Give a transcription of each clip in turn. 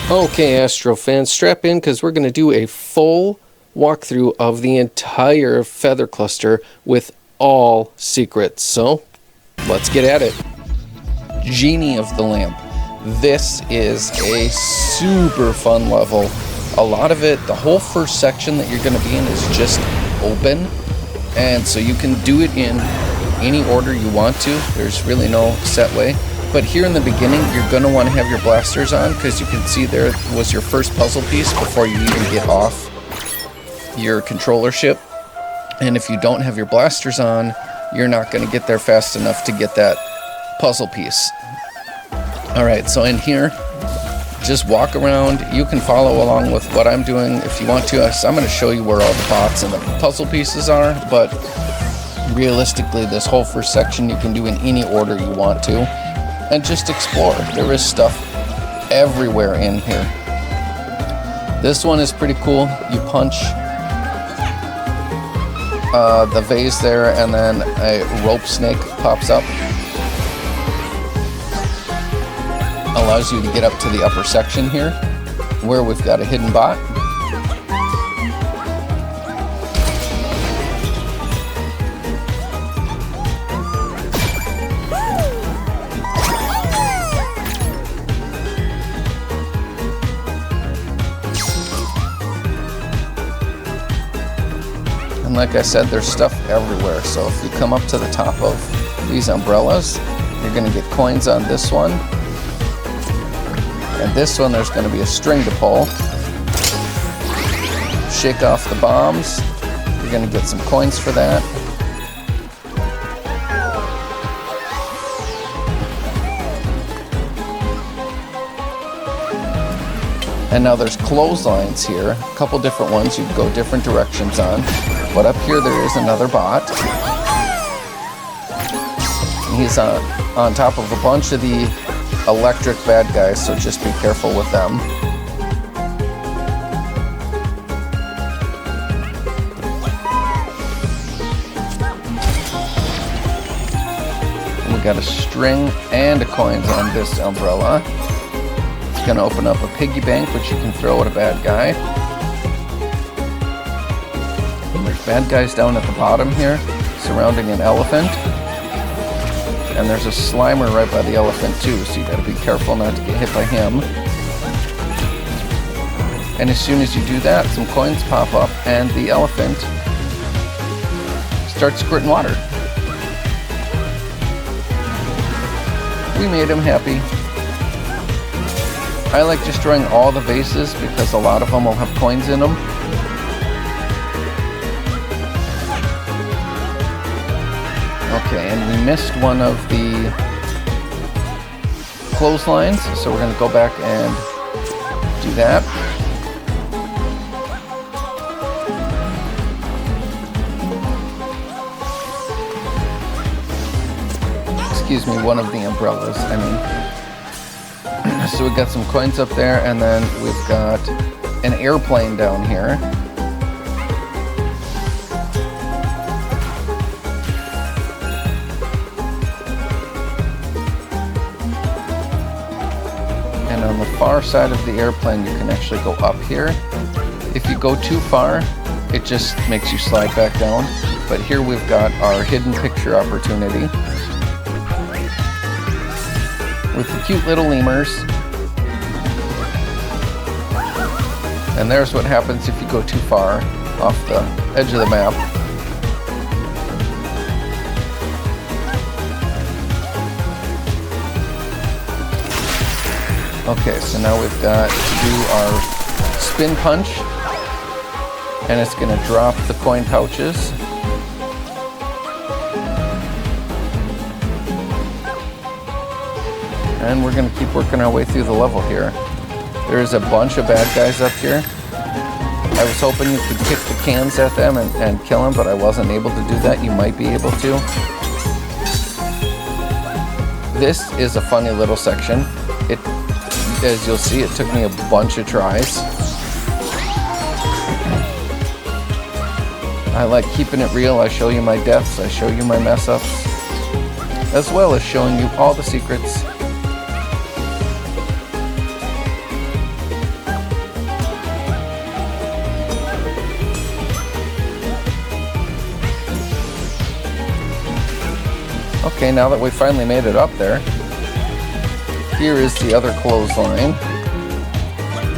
Okay, Astro fans, strap in because we're going to do a full walkthrough of the entire feather cluster with all secrets. So, let's get at it. Djinny of the Lamp. This is a super fun level. A lot of it, the whole first section that you're going to be in is just open. And so you can do it in any order you want to. There's really no set way. But here in the beginning, you're going to want to have your blasters on because you can see there was your first puzzle piece before you even get off your controller ship. And if you don't have your blasters on, you're not going to get there fast enough to get that puzzle piece. Alright, so in here, just walk around. You can follow along with what I'm doing if you want to. So I'm going to show you where all the bots and the puzzle pieces are, but realistically, this whole first section you can do in any order you want to. And just explore. There is stuff everywhere in here. This one is pretty cool. You punch the vase there, and then a rope snake pops up. Allows you to get up to the upper section here, where we've got a hidden bot. And like I said, there's stuff everywhere. So if you come up to the top of these umbrellas, you're going to get coins on this one. And this one, there's going to be a string to pull. Shake off the bombs. You're going to get some coins for that. And now there's clotheslines here. A couple different ones you can go different directions on. But up here there is another bot. And he's on top of a bunch of the electric bad guys, so just be careful with them. And we got a string and a coins on this umbrella. It's going to open up a piggy bank, which you can throw at a bad guy. And there's bad guys down at the bottom here, surrounding an elephant. And there's a Slimer right by the elephant too, so you gotta be careful not to get hit by him. And as soon as you do that, some coins pop up and the elephant starts squirting water. We made him happy. I like destroying all the vases because a lot of them will have coins in them. Okay, and we missed one of the clotheslines, so we're going to go back and do that. Excuse me, one of the umbrellas, I mean. So we got some coins up there, and then we've got an airplane down here. And on the far side of the airplane, you can actually go up here. If you go too far, it just makes you slide back down. But here we've got our hidden picture opportunity with the cute little lemurs. And there's what happens if you go too far off the edge of the map. Okay, so now we've got to do our spin punch, and it's going to drop the coin pouches. And we're going to keep working our way through the level here. There's a bunch of bad guys up here. I was hoping you could kick the cans at them and kill them, but I wasn't able to do that. You might be able to. This is a funny little section. As you'll see, it took me a bunch of tries. I like keeping it real. I show you my deaths, I show you my mess ups, as well as showing you all the secrets. Okay, now that we finally made it up there, here is the other clothesline.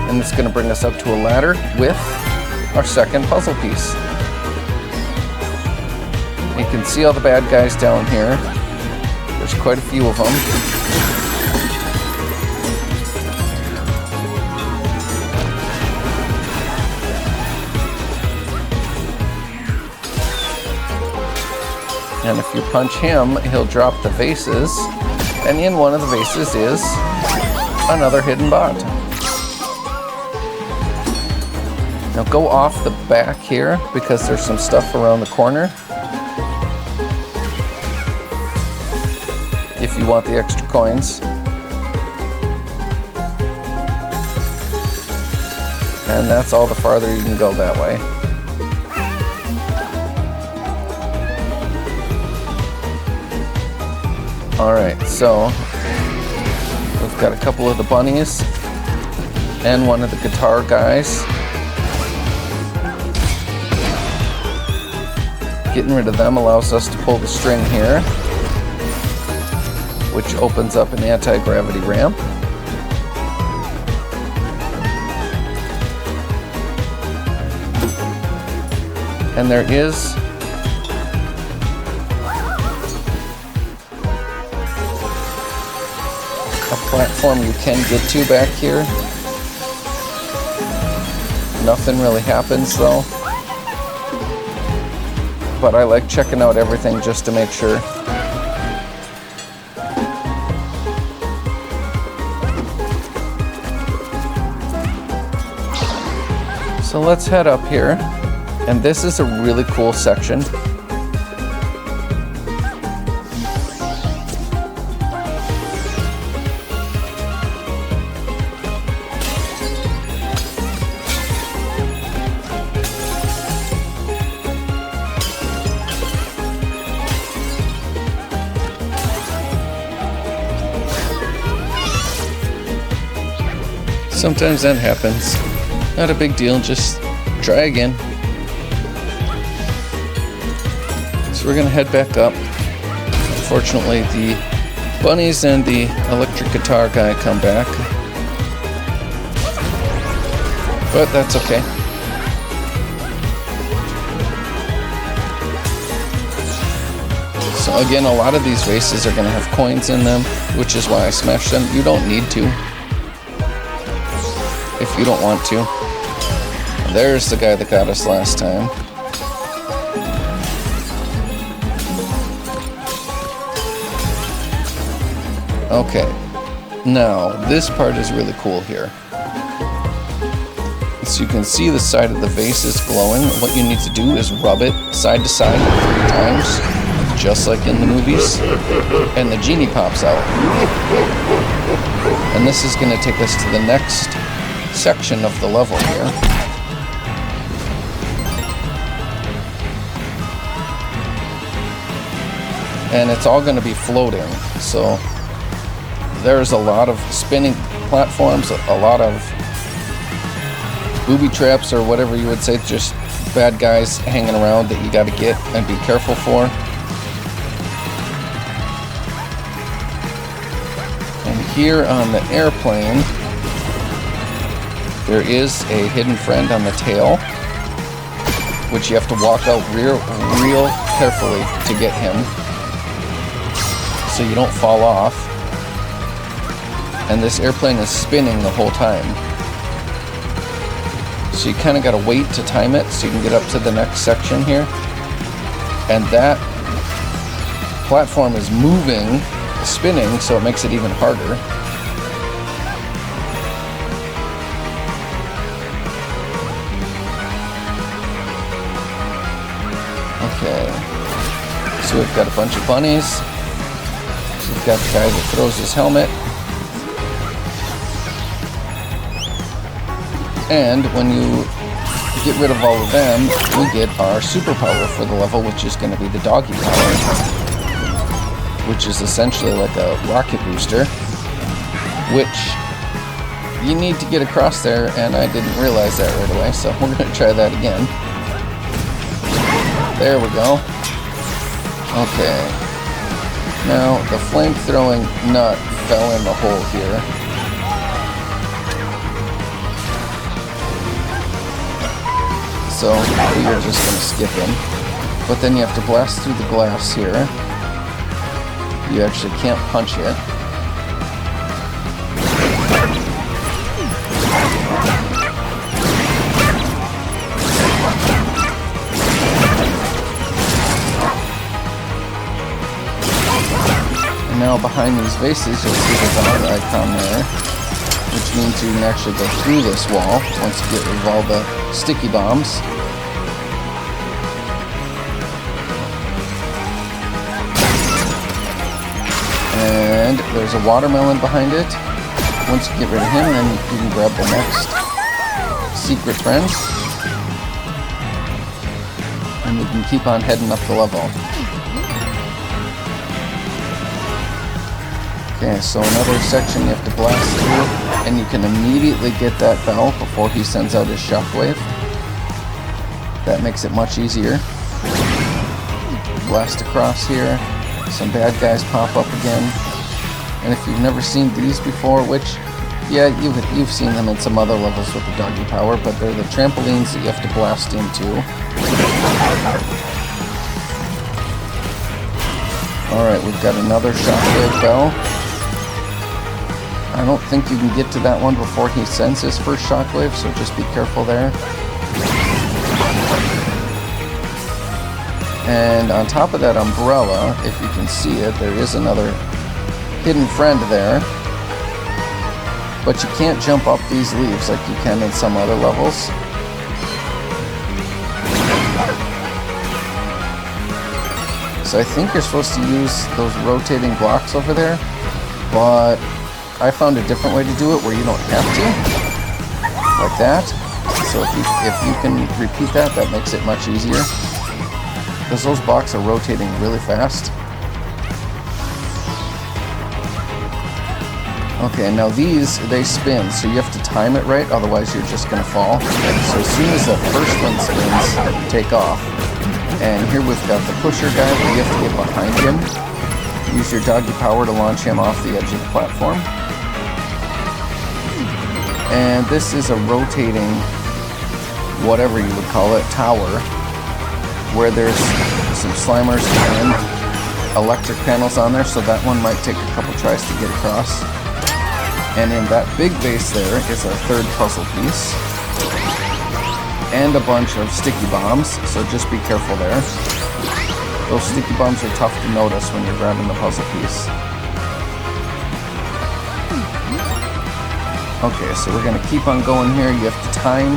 And it's going to bring us up to a ladder with our second puzzle piece. You can see all the bad guys down here. There's quite a few of them. And if you punch him, he'll drop the vases. And in one of the vases is another hidden bot. Now go off the back here because there's some stuff around the corner. If you want the extra coins. And that's all the farther you can go that way. Alright, so we've got a couple of the bunnies and one of the guitar guys. Getting rid of them allows us to pull the string here, which opens up an anti-gravity ramp. And there is a platform you can get to back here. Nothing really happens though. But I like checking out everything just to make sure. So let's head up here. And this is a really cool section. Sometimes that happens. Not a big deal, just try again. So we're gonna head back up. Unfortunately, the bunnies and the electric guitar guy come back. But that's okay. So again, a lot of these races are gonna have coins in them, which is why I smashed them. You don't need to, if you don't want to. There's the guy that got us last time. Okay, now this part is really cool here. So you can see the side of the vase is glowing. What you need to do is rub it side to side 3 times, just like in the movies, and the Djinny pops out. And this is going to take us to the next section of the level here. And it's all going to be floating, so there's a lot of spinning platforms, a lot of booby traps or whatever you would say, just bad guys hanging around that you got to get and be careful for. And here on the airplane, there is a hidden friend on the tail, which you have to walk out real carefully to get him, so you don't fall off. And this airplane is spinning the whole time. So you kind of got to wait to time it so you can get up to the next section here. And that platform is moving, spinning, so it makes it even harder. Okay. So we've got a bunch of bunnies. We've got the guy that throws his helmet. And when you get rid of all of them, we get our superpower for the level, which is going to be the doggy power, which is essentially like a rocket booster, which you need to get across there, and I didn't realize that right away, so we're going to try that again. There we go. Okay. Now, the flame-throwing nut fell in the hole here. So, you're just going to skip him. But then you have to blast through the glass here. You actually can't punch it. And now behind these vases you'll see the dog icon there, which means you can actually go through this wall once you get rid of all the sticky bombs. And there's a watermelon behind it. Once you get rid of him, then you can grab the next secret friend. And you can keep on heading up the level. Okay, so another section you have to blast through, and you can immediately get that bell before he sends out his shockwave. That makes it much easier. Blast across here. Some bad guys pop up again, and if you've never seen these before, which, yeah, you've seen them in some other levels with the doggy power, but they're the trampolines that you have to blast into. Alright, we've got another shockwave bell. I don't think you can get to that one before he sends his first shockwave, so just be careful there. And on top of that umbrella, if you can see it, there is another hidden friend there. But you can't jump up these leaves like you can in some other levels. So I think you're supposed to use those rotating blocks over there, but I found a different way to do it where you don't have to, like that. So if you can repeat that, that makes it much easier. Because those blocks are rotating really fast. Okay, now these, they spin, so you have to time it right, otherwise you're just going to fall. So as soon as the first one spins, you take off. And here we've got the pusher guy, but you have to get behind him. Use your doggy power to launch him off the edge of the platform. And this is a rotating, whatever you would call it, tower, where there's some Slimers and electric panels on there, so that one might take a couple tries to get across. And in that big base there is our third puzzle piece. And a bunch of sticky bombs, so just be careful there. Those sticky bombs are tough to notice when you're grabbing the puzzle piece. Okay, so we're going to keep on going here. You have to time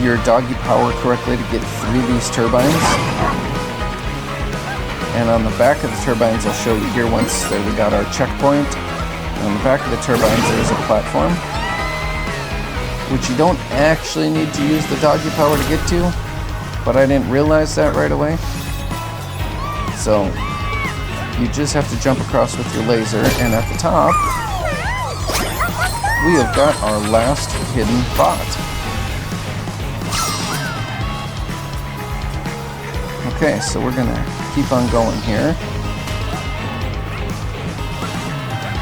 your doggy power correctly to get through these turbines. And on the back of the turbines, I'll show you here once we got our checkpoint. On the back of the turbines, there's a platform, which you don't actually need to use the doggy power to get to, but I didn't realize that right away. So you just have to jump across with your laser, and at the top, we have got our last hidden bot. Okay, so we're gonna keep on going here.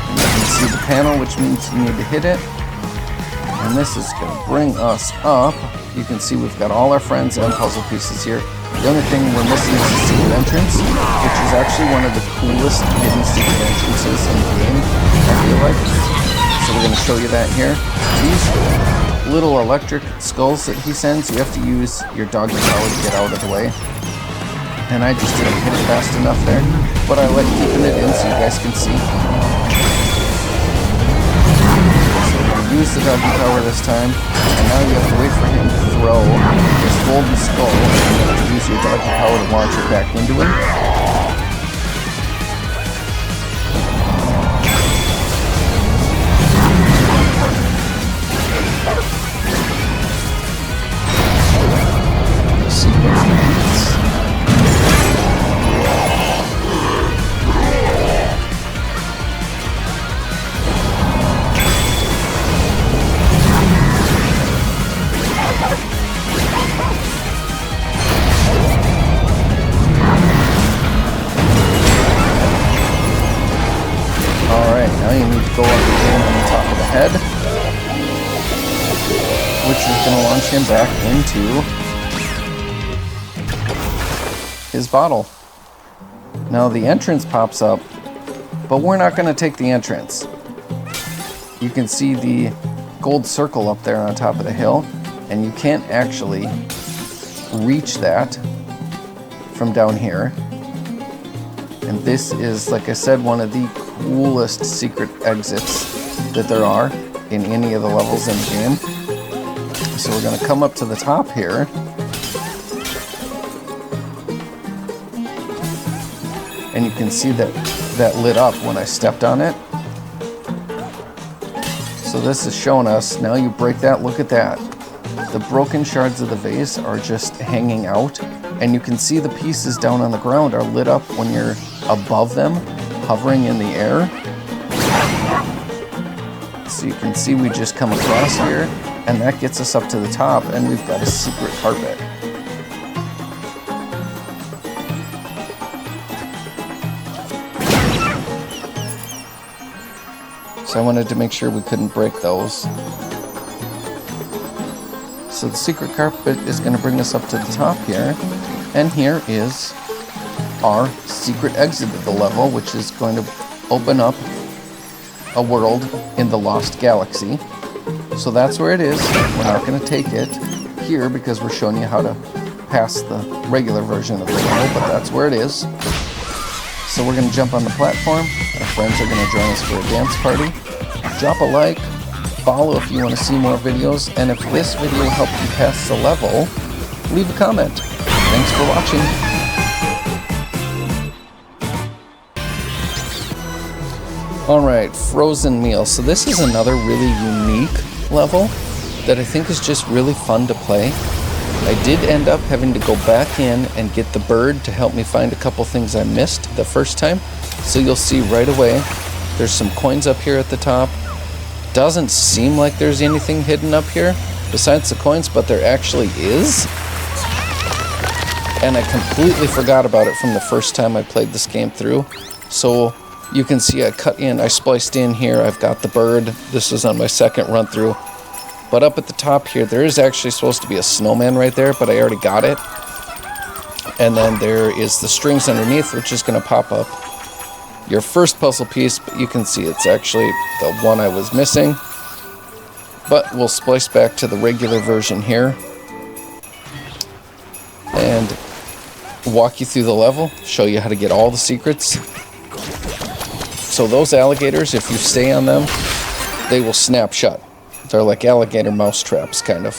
And you can see the panel, which means you need to hit it. And this is gonna bring us up. You can see we've got all our friends and puzzle pieces here. The only thing we're missing is the secret entrance, which is actually one of the coolest hidden secret entrances in the game, I feel like. So we're gonna show you that here. These little electric skulls that he sends, you have to use your doggy power to get out of the way. And I just didn't hit it fast enough there, but I like keeping it in so you guys can see. So we're going to use the doggy power this time, and now you have to wait for him to throw his golden skull, and you have to use your doggy power to launch it back into him. Alright, now you need to go up and hit him on the top of the head, which is going to launch him back into his bottle. Now the entrance pops up, but we're not going to take the entrance. You can see the gold circle up there on top of the hill, and you can't actually reach that from down here. And this is, like I said, one of the coolest secret exits that there are in any of the levels in the game. So we're going to come up to the top here. And you can see that lit up when I stepped on it. So this is showing us, now you break that, look at that. The broken shards of the vase are just hanging out, and you can see the pieces down on the ground are lit up when you're above them, hovering in the air. So you can see we just come across here, and that gets us up to the top, and we've got a secret carpet. So I wanted to make sure we couldn't break those. So the secret carpet is going to bring us up to the top here. And here is our secret exit of the level, which is going to open up a world in the Lost Galaxy. So that's where it is. We're not going to take it here because we're showing you how to pass the regular version of the level, but that's where it is. So we're going to jump on the platform. Our friends are going to join us for a dance party. Drop a like, follow if you want to see more videos, and if this video helped you pass the level, leave a comment. Thanks for watching. Alright, frozen meal. So this is another really unique level that I think is just really fun to play. I did end up having to go back in and get the bird to help me find a couple things I missed the first time. So you'll see right away, there's some coins up here at the top. Doesn't seem like there's anything hidden up here besides the coins, but there actually is. And I completely forgot about it from the first time I played this game through. So you can see I spliced in here, I've got the bird. This is on my second run through. But up at the top here, there is actually supposed to be a snowman right there, but I already got it. And then there is the strings underneath, which is going to pop up your first puzzle piece, but you can see it's actually the one I was missing. But we'll splice back to the regular version here and walk you through the level, show you how to get all the secrets. So those alligators, if you stay on them, they will snap shut. They're like alligator mouse traps, kind of.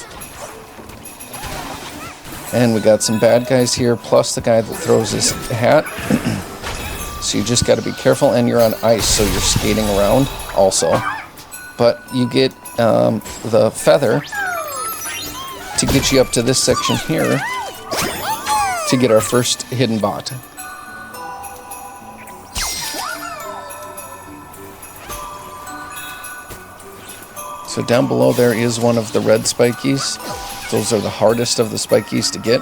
And we got some bad guys here, plus the guy that throws his hat. So you just got to be careful, and you're on ice, so you're skating around also. But you get the feather to get you up to this section here to get our first hidden bot. So down below there is one of the red spikies. Those are the hardest of the spikies to get.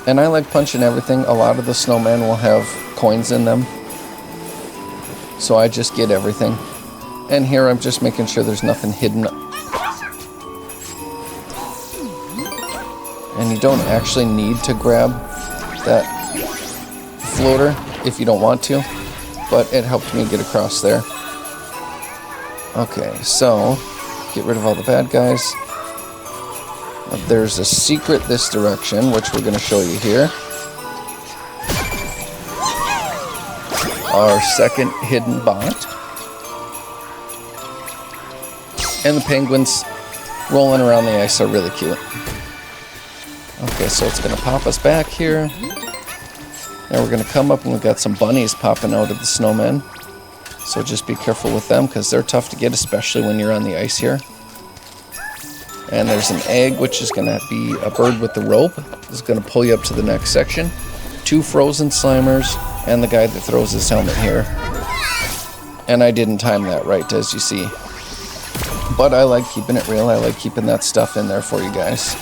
And I like punching everything. A lot of the snowmen will have coins in them. So I just get everything. And here I'm just making sure there's nothing hidden. And you don't actually need to grab that floater if you don't want to. But it helped me get across there. Okay, so get rid of all the bad guys. There's a secret this direction, which we're going to show you here. Our second hidden bot. And the penguins rolling around the ice are really cute. Okay, so it's going to pop us back here. Now we're going to come up and we've got some bunnies popping out of the snowmen. So just be careful with them because they're tough to get, especially when you're on the ice here. And there's an egg, which is going to be a bird with the rope. This is going to pull you up to the next section. 2 frozen slimers, and the guy that throws his helmet here. And I didn't time that right, as you see. But I like keeping it real. I like keeping that stuff in there for you guys.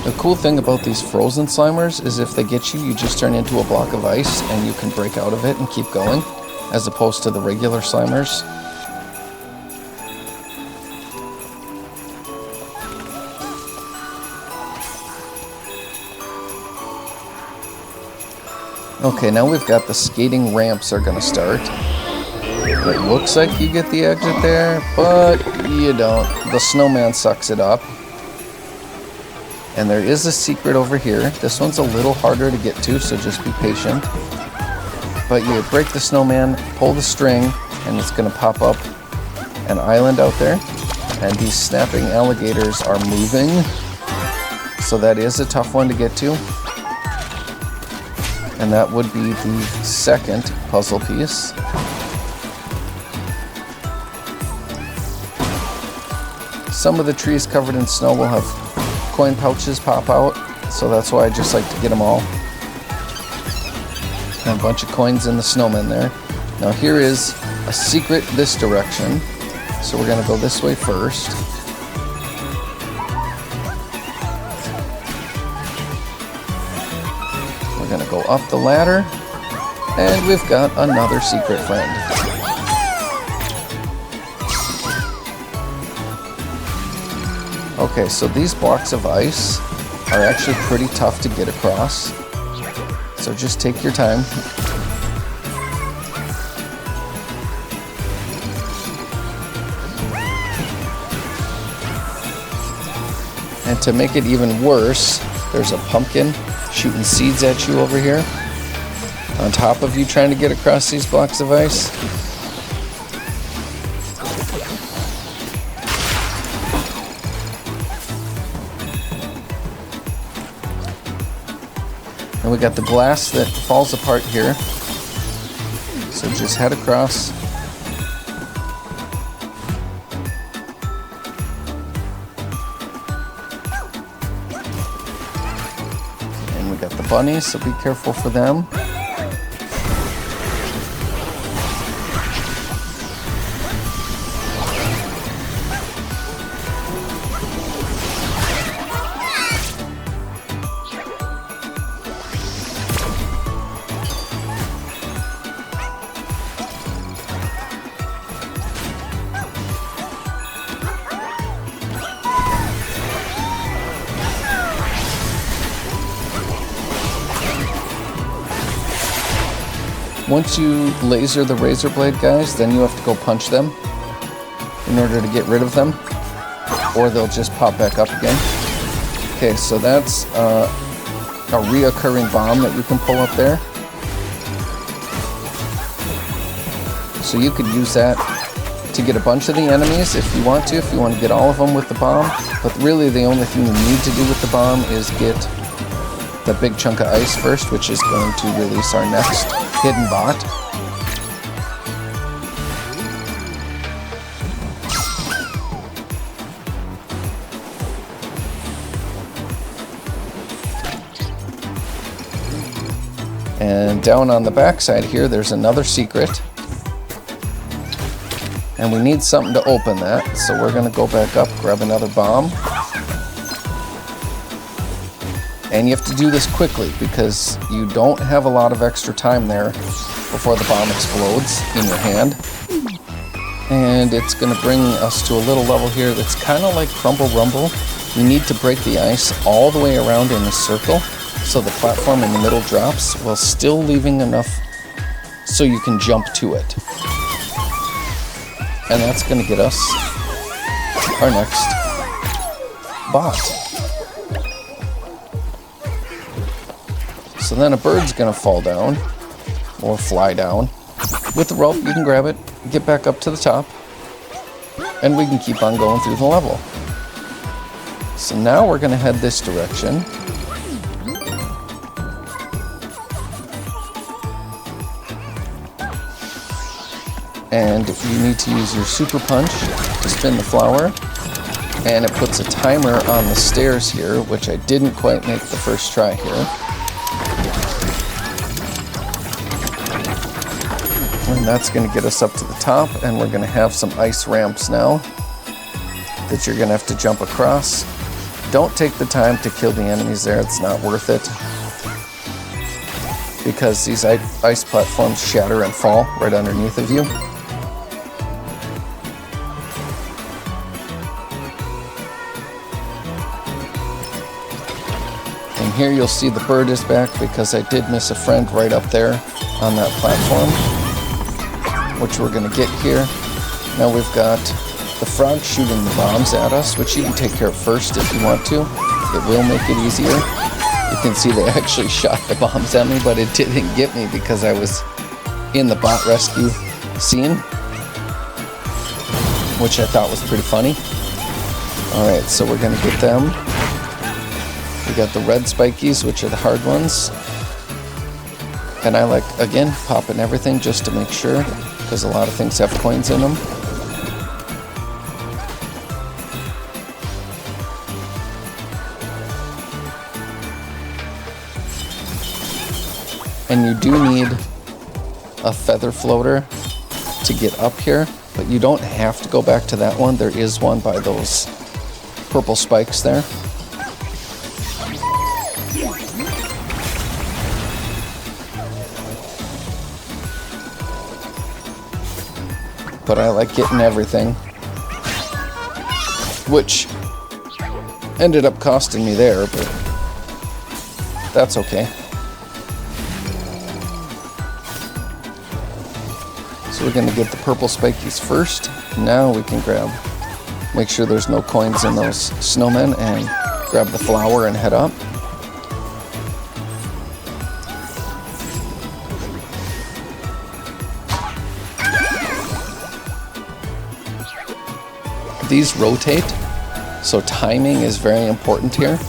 The cool thing about these frozen Slimers is if they get you, you just turn into a block of ice and you can break out of it and keep going, as opposed to the regular Slimers. Okay, now we've got the skating ramps are gonna start. It looks like you get the exit there, but you don't. The snowman sucks it up. And there is a secret over here. This one's a little harder to get to, so just be patient. But you break the snowman, pull the string, and it's gonna pop up an island out there. And these snapping alligators are moving. So that is a tough one to get to. And that would be the second puzzle piece. Some of the trees covered in snow will have coin pouches pop out, so that's why I just like to get them all. And a bunch of coins in the snowman there. Now here is a secret this direction, so we're gonna go this way first. We're gonna go up the ladder, and we've got another secret friend. Okay, so these blocks of ice are actually pretty tough to get across, so just take your time. And to make it even worse, there's a pumpkin shooting seeds at you over here, on top of you trying to get across these blocks of ice. And we got the glass that falls apart here. So just head across. And we got the bunnies, so be careful for them. Once you laser the razor blade guys, then you have to go punch them in order to get rid of them, or they'll just pop back up again. Okay, so that's a reoccurring bomb that you can pull up there. So you could use that to get a bunch of the enemies if you want to get all of them with the bomb. But really the only thing you need to do with the bomb is get the big chunk of ice first, which is going to release our next hidden bot. And down on the back side here, there's another secret. And we need something to open that, so we're gonna go back up, grab another bomb. And you have to do this quickly because you don't have a lot of extra time there before the bomb explodes in your hand. And it's going to bring us to a little level here that's kind of like Crumble Rumble. You need to break the ice all the way around in a circle so the platform in the middle drops while still leaving enough so you can jump to it. And that's going to get us our next bot. So then a bird's gonna fall down, or fly down. With the rope, you can grab it, get back up to the top, and we can keep on going through the level. So now we're gonna head this direction. And you need to use your super punch to spin the flower. And it puts a timer on the stairs here, which I didn't quite make the first try here. And that's going to get us up to the top, and we're going to have some ice ramps now that you're going to have to jump across. Don't take the time to kill the enemies there, it's not worth it. Because these ice platforms shatter and fall right underneath of you. And here you'll see the bird is back because I did miss a friend right up there on that platform, which we're going to get here. Now we've got the frog shooting the bombs at us, which you can take care of first if you want to. It will make it easier. You can see they actually shot the bombs at me, but it didn't get me because I was in the bot rescue scene, which I thought was pretty funny. Alright, so we're going to get them. We got the red spikies, which are the hard ones. And I like, again, popping everything just to make sure, because a lot of things have coins in them. And you do need a feather floater to get up here, but you don't have to go back to that one. There is one by those purple spikes there. But I like getting everything, which ended up costing me there, but that's okay. So we're going to get the purple spikies first. Now we can make sure there's no coins in those snowmen, and grab the flower and head up. These rotate, so timing is very important here.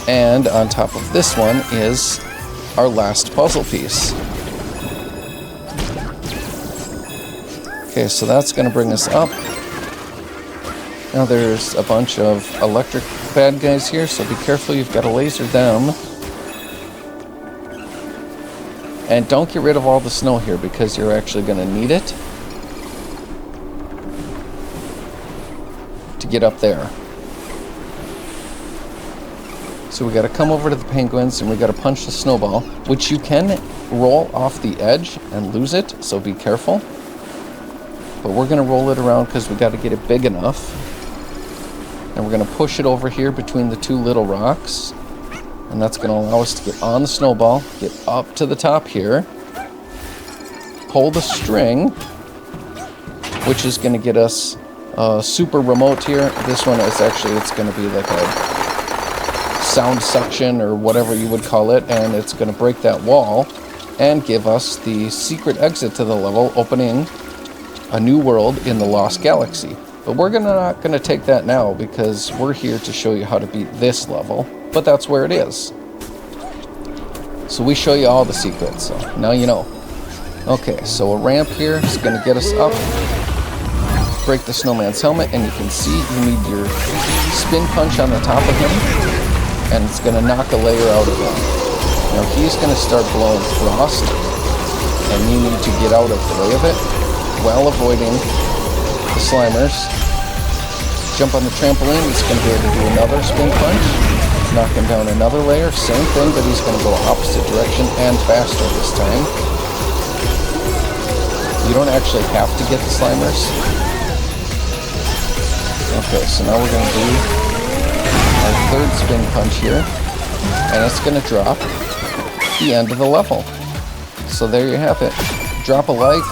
And on top of this one is our last puzzle piece. Okay, so that's going to bring us up. Now there's a bunch of electric bad guys here, so be careful, you've got to laser them. And don't get rid of all the snow here because you're actually going to need it to get up there. So we got to come over to the penguins and we got to punch the snowball, which you can roll off the edge and lose it, so be careful. But we're going to roll it around because we got to get it big enough. And we're going to push it over here between the two little rocks. And that's going to allow us to get on the snowball, get up to the top here, pull the string, which is going to get us super remote here. This one is actually, it's going to be like a sound suction or whatever you would call it, and it's going to break that wall and give us the secret exit to the level, opening a new world in the Lost Galaxy. But we're not going to take that now because we're here to show you how to beat this level. But that's where it is. So we show you all the secrets, so now you know. Okay, so a ramp here is going to get us up, break the snowman's helmet, and you can see you need your spin punch on the top of him, and it's going to knock a layer out of him. Now he's going to start blowing frost, and you need to get out of the way of it while avoiding the Slimers. Jump on the trampoline, he's going to be able to do another spin punch. Knock him down another layer, same thing, but he's going to go opposite direction and faster this time. You don't actually have to get the Slimers. Okay, so now we're going to do our third spin punch here, and it's going to drop the end of the level. So there you have it. Drop a like,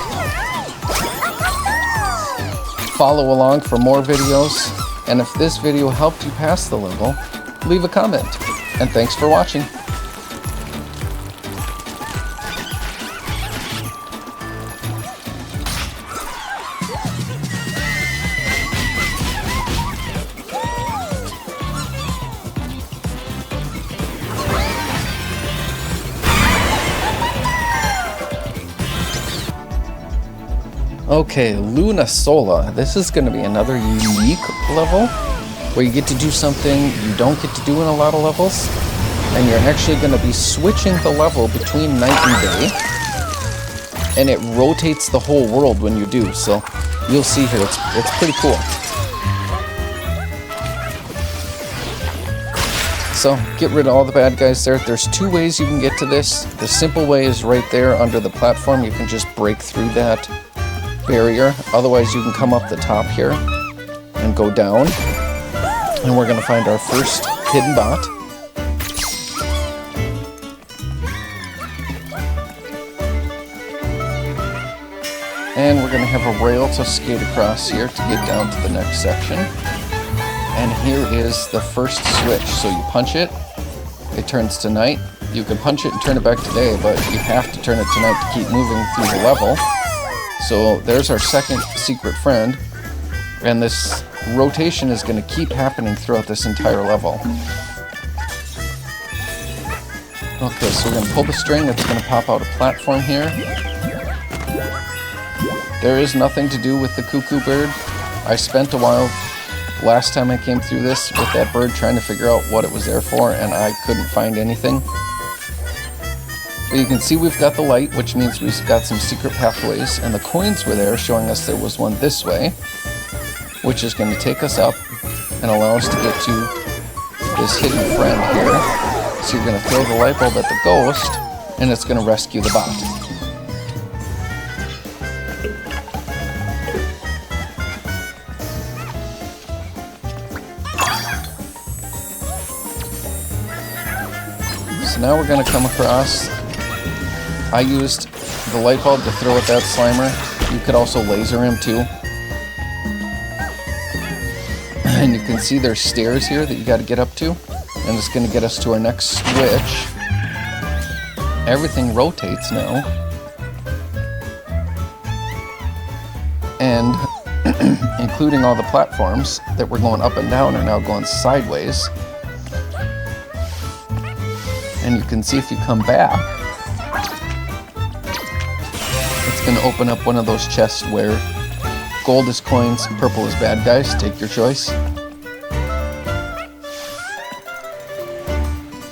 follow along for more videos, and if this video helped you pass the level, leave a comment, and thanks for watching. Okay, Luna Sola. This is going to be another unique level where you get to do something you don't get to do in a lot of levels, and you're actually going to be switching the level between night and day. and it rotates the whole world when you do. So you'll see here, it's pretty cool. So get rid of all the bad guys there. There's two ways you can get to this. The simple way is right there under the platform. You can just break through that barrier. Otherwise, you can come up the top here and go down. And we're going to find our first hidden bot. And we're going to have a rail to skate across here to get down to the next section. And here is the first switch. So you punch it, it turns to night. You can punch it and turn it back to day, but you have to turn it to night to keep moving through the level. So there's our second secret friend. And this rotation is going to keep happening throughout this entire level. Okay, so we're going to pull the string. It's going to pop out a platform here. There is nothing to do with the cuckoo bird. I spent a while last time I came through this with that bird trying to figure out what it was there for, and I couldn't find anything. But you can see we've got the light, which means we've got some secret pathways, and the coins were there showing us there was one this way, which is going to take us up and allow us to get to this hidden friend here. So you're going to throw the light bulb at the ghost, and it's going to rescue the bot. So now we're going to come across, I used the light bulb to throw at that Slimer. You could also laser him too. And you can see there's stairs here that you got to get up to. And it's going to get us to our next switch. Everything rotates now. And including all the platforms that were going up and down are now going sideways. And you can see if you come back, it's going to open up one of those chests where gold is coins, purple is bad guys. Take your choice.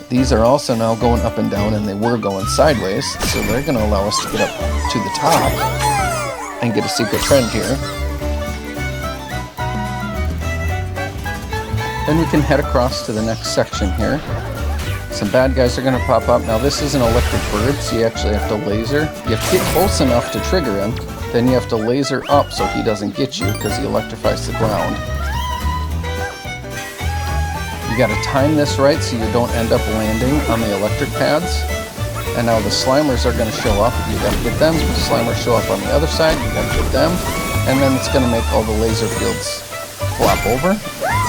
These are also now going up and down, and they were going sideways, so they're going to allow us to get up to the top and get a secret friend here. Then we can head across to the next section here. Some bad guys are going to pop up. Now this is an electric bird, so you actually have to laser. You have to get close enough to trigger him, then you have to laser up so he doesn't get you because he electrifies the ground. You got to time this right so you don't end up landing on the electric pads. And now the Slimers are going to show up. You got to get them. The Slimers show up on the other side. You got to get them. And then it's going to make all the laser fields flop over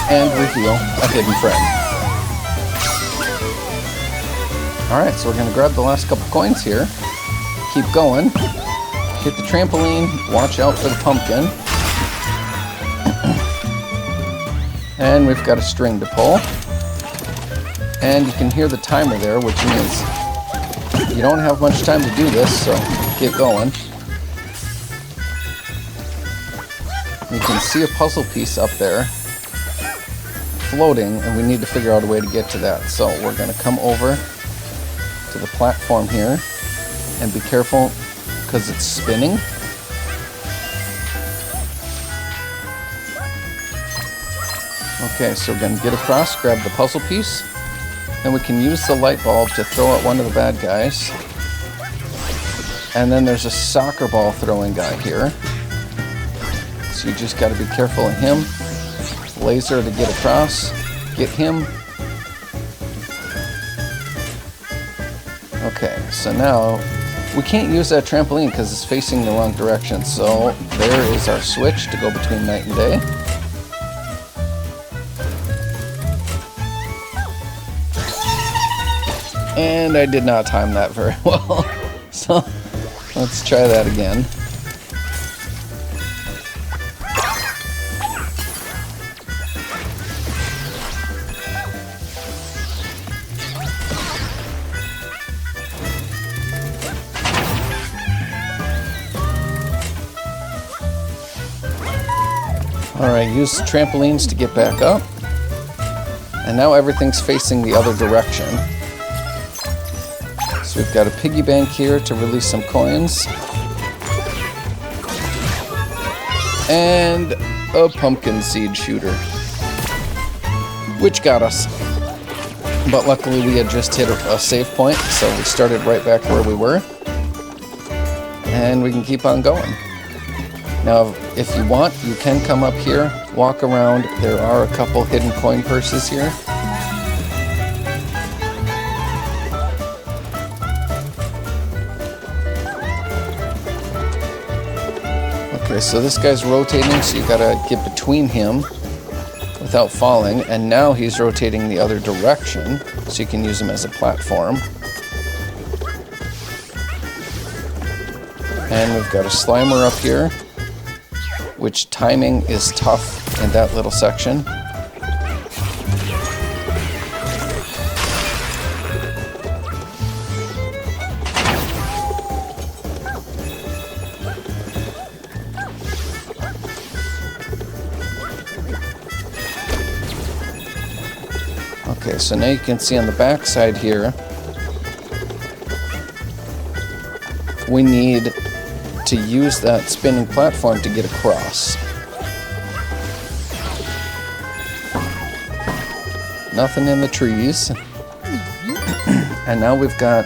and reveal a hidden friend. Alright, so we're going to grab the last couple coins here, keep going, hit the trampoline, watch out for the pumpkin, and we've got a string to pull, and you can hear the timer there, which means you don't have much time to do this, so get going. You can see a puzzle piece up there floating, and we need to figure out a way to get to that, so we're going to come over to the platform here and be careful because it's spinning. Okay, so we're going to get across, grab the puzzle piece, then we can use the light bulb to throw at one of the bad guys. And then there's a soccer ball throwing guy here, so you just got to be careful of him. Laser to get across, get him. Okay, so now we can't use that trampoline because it's facing the wrong direction. So there is our switch to go between night and day. And I did not time that very well. So let's try that again. Alright, use trampolines to get back up. And now everything's facing the other direction. So we've got a piggy bank here to release some coins. and a pumpkin seed shooter, which got us. But luckily we had just hit a save point, so we started right back where we were. And we can keep on going. Now, if you want, you can come up here, walk around. There are a couple hidden coin purses here. Okay, so this guy's rotating, so you gotta get between him without falling, and now he's rotating the other direction, so you can use him as a platform. And we've got a Slimer up here, which timing is tough in that little section. Okay, so now you can see on the back side here, we need to use that spinning platform to get across. Nothing in the trees. And now we've got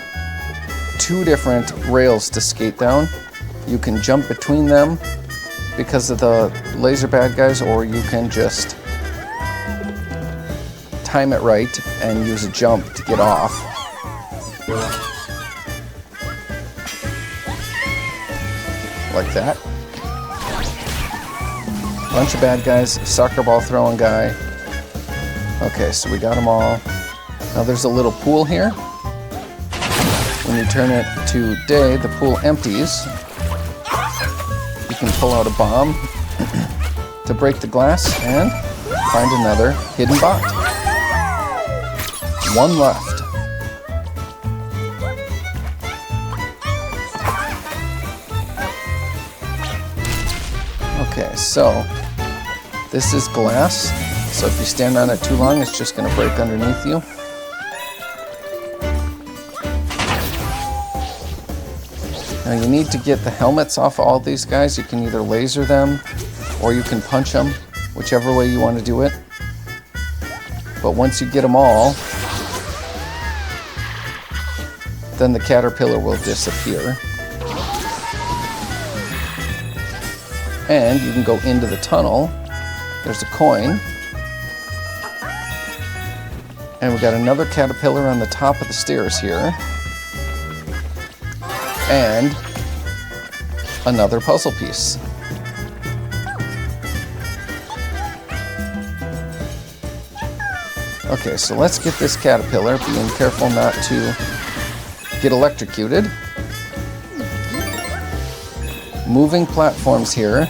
two different rails to skate down. You can jump between them because of the laser bad guys, or you can just time it right and use a jump to get off. Like that. Bunch of bad guys, soccer ball throwing guy. Okay, so we got them all. Now there's a little pool here. When you turn it to day, the pool empties. You can pull out a bomb to break the glass and find another hidden bot. One left. Okay, so this is glass, so if you stand on it too long, it's just going to break underneath you. Now you need to get the helmets off all these guys. You can either laser them or you can punch them, whichever way you want to do it. But once you get them all, then the caterpillar will disappear. And you can go into the tunnel. There's a coin. And we got another caterpillar on the top of the stairs here. And another puzzle piece. Okay, so let's get this caterpillar, being careful not to get electrocuted. Moving platforms here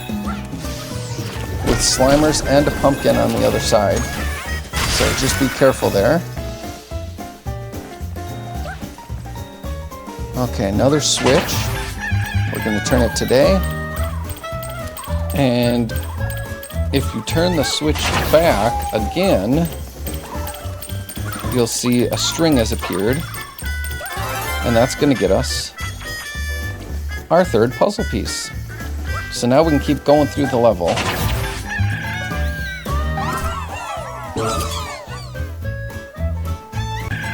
with Slimers and a pumpkin on the other side. So just be careful there. Okay, another switch. We're going to turn it today. And if you turn the switch back again, you'll see a string has appeared. And that's going to get us our third puzzle piece. So now we can keep going through the level.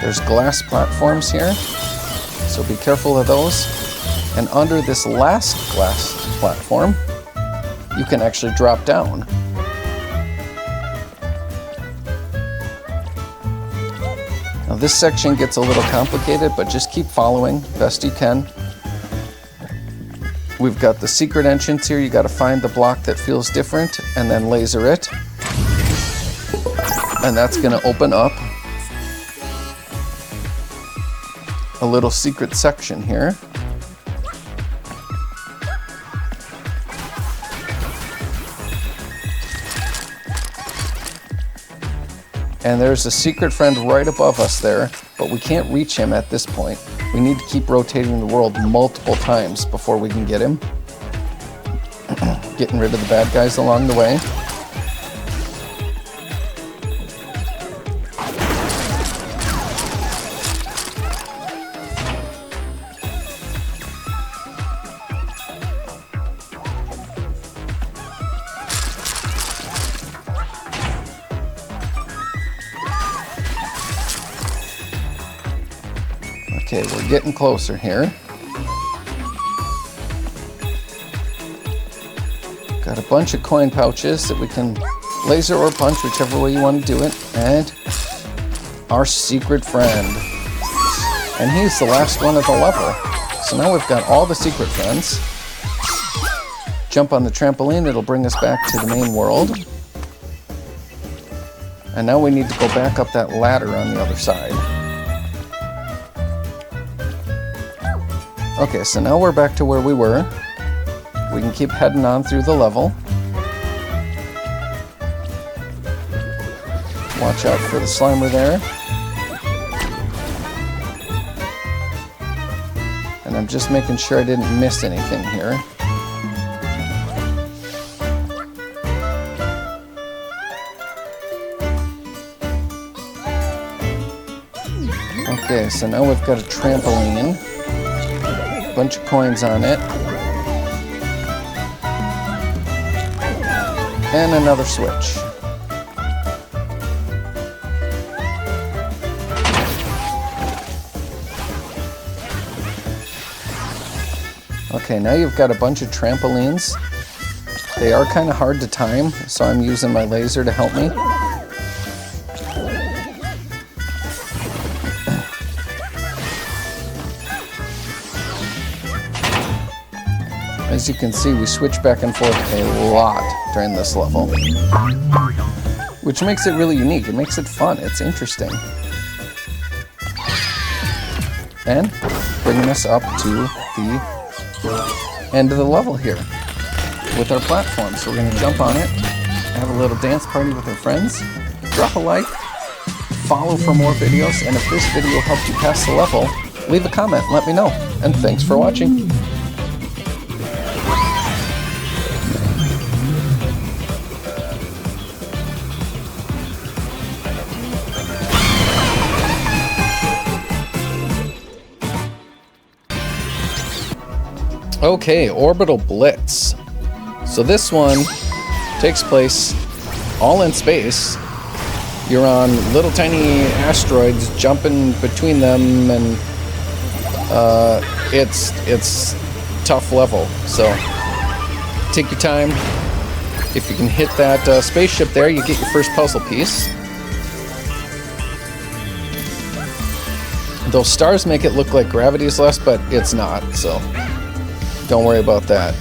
There's glass platforms here, so be careful of those. And under this last glass platform, you can actually drop down. Now this section gets a little complicated, but just keep following best you can. We've got the secret entrance here. You got to find the block that feels different and then laser it. And that's going to open up a little secret section here. And there's a secret friend right above us there, but we can't reach him at this point. We need to keep rotating the world multiple times before we can get him. Getting rid of the bad guys along the way. Okay, we're getting closer here. Got a bunch of coin pouches that we can laser or punch, whichever way you want to do it. And our secret friend. And he's the last one of the level. So now we've got all the secret friends. Jump on the trampoline, it'll bring us back to the main world. And now we need to go back up that ladder on the other side. Okay, so now we're back to where we were. We can keep heading on through the level. Watch out for the Slimer there. And I'm just making sure I didn't miss anything here. Okay, so now we've got a trampoline. Bunch of coins on it. And another switch. Okay, now you've got a bunch of trampolines. They are kind of hard to time, so I'm using my laser to help me. As you can see, we switch back and forth a lot during this level, which makes it really unique. It makes it fun. It's interesting. And bringing us up to the end of the level here with our platform. So we're going to jump on it, have a little dance party with our friends, drop a like, follow for more videos, and if this video helped you pass the level, leave a comment, let me know, and thanks for watching. Okay, Orbital Blitz. So this one takes place all in space. You're on little tiny asteroids, jumping between them, and it's tough level. So take your time. If you can hit that spaceship there, you get your first puzzle piece. Those stars make it look like gravity's less, but it's not, so don't worry about that.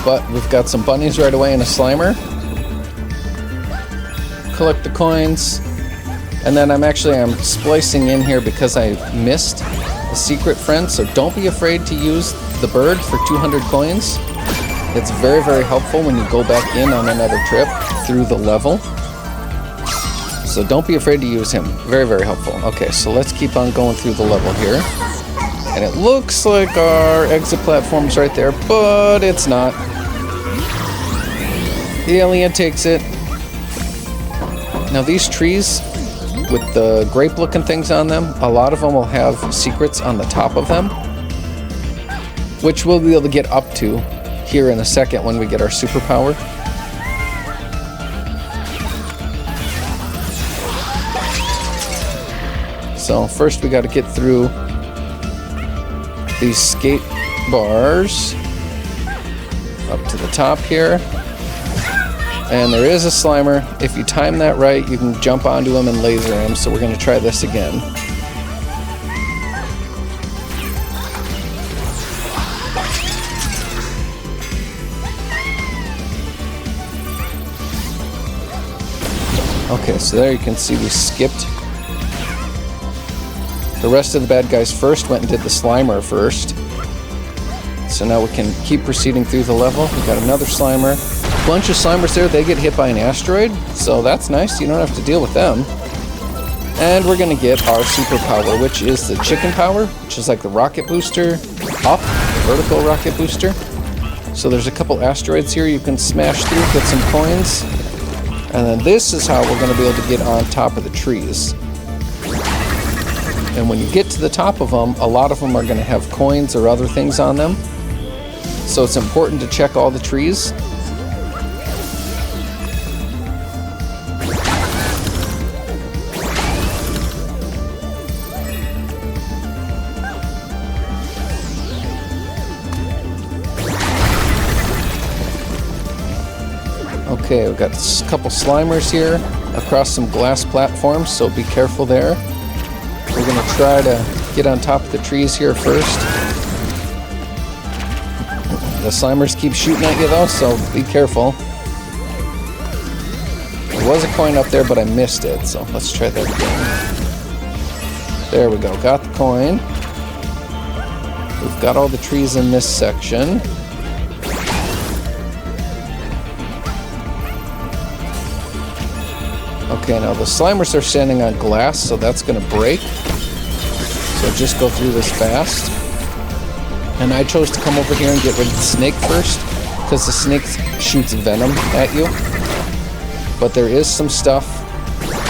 But we've got some bunnies right away and a Slimer. Collect the coins. And then I'm splicing in here because I missed the secret friend. So don't be afraid to use the bird for 200 coins. It's very, very helpful when you go back in on another trip through the level. So don't be afraid to use him. Very, very helpful. Okay, so let's keep on going through the level here. And it looks like our exit platform's right there, but it's not. The alien takes it. Now these trees with the grape-looking things on them, a lot of them will have secrets on the top of them, which we'll be able to get up to here in a second when we get our superpower. So first we got to get through these skate bars up to the top here, and there is a Slimer. If you time that right, you can jump onto him and laser him. So we're going to try this again. Okay, so there you can see we skipped the rest of the bad guys first, went and did the Slimer first. So now we can keep proceeding through the level. We've got another Slimer. Bunch of Slimers there, they get hit by an asteroid, so that's nice, you don't have to deal with them. And we're gonna get our superpower, which is the chicken power, which is like the rocket booster up, vertical rocket booster. So there's a couple asteroids here you can smash through, get some coins. And then this is how we're gonna be able to get on top of the trees. And when you get to the top of them, a lot of them are going to have coins or other things on them. So it's important to check all the trees. Okay, we've got a couple Slimers here across some glass platforms, so be careful there. We're going to try to get on top of the trees here first. The Slimers keep shooting at you though, so be careful. There was a coin up there, but I missed it, so let's try that again. There we go, got the coin. We've got all the trees in this section. Okay, now the Slimers are standing on glass, so that's going to break. So just go through this fast. And I chose to come over here and get rid of the snake first, because the snake shoots venom at you. But there is some stuff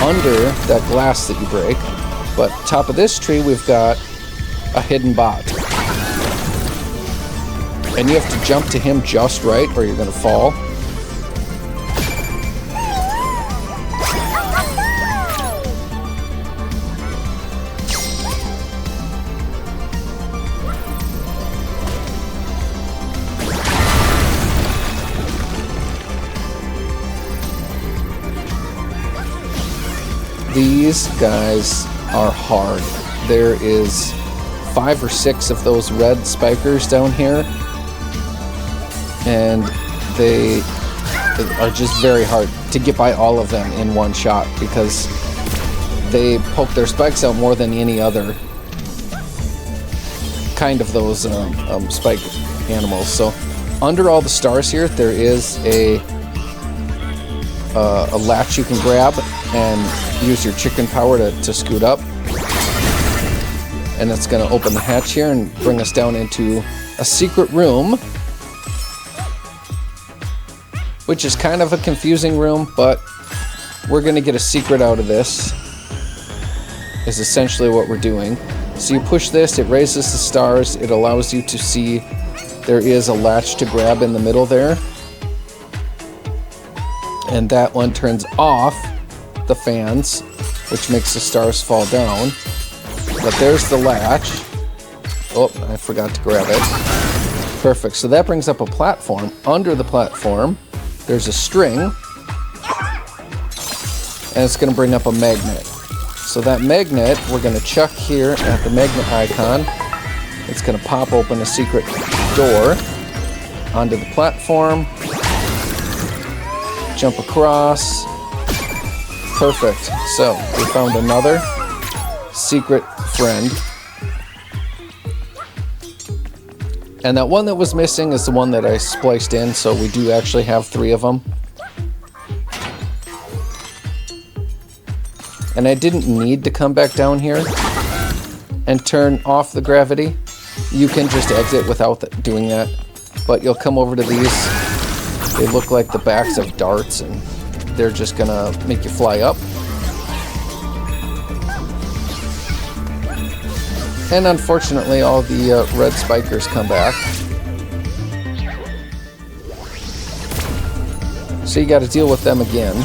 under that glass that you break. But top of this tree, we've got a hidden bot. And you have to jump to him just right, or you're going to fall. These guys are hard. There is 5 or 6 of those red spikers down here, and they are just very hard to get by all of them in one shot because they poke their spikes out more than any other kind of those spike animals. So under all the stars here, there is a latch you can grab and use your chicken power to scoot up, and that's going to open the hatch here and bring us down into a secret room, which is kind of a confusing room, but we're going to get a secret out of this, is essentially what we're doing. So you push this, it raises the stars, it allows you to see there is a latch to grab in the middle there, and that one turns off the fans, which makes the stars fall down. But there's the latch. Oh, I forgot to grab it. Perfect. So that brings up a platform. Under the platform, there's a string, and it's going to bring up a magnet. So that magnet, we're going to chuck here at the magnet icon. It's going to pop open a secret door onto the platform. Jump across. Perfect. So we found another secret friend. And that one that was missing is the one that I spliced in, so we do actually have 3 of them. And I didn't need to come back down here and turn off the gravity. You can just exit without doing that. But you'll come over to these. They look like the backs of darts, and they're just gonna make you fly up. And unfortunately, all the red spikers come back. So you got to deal with them again.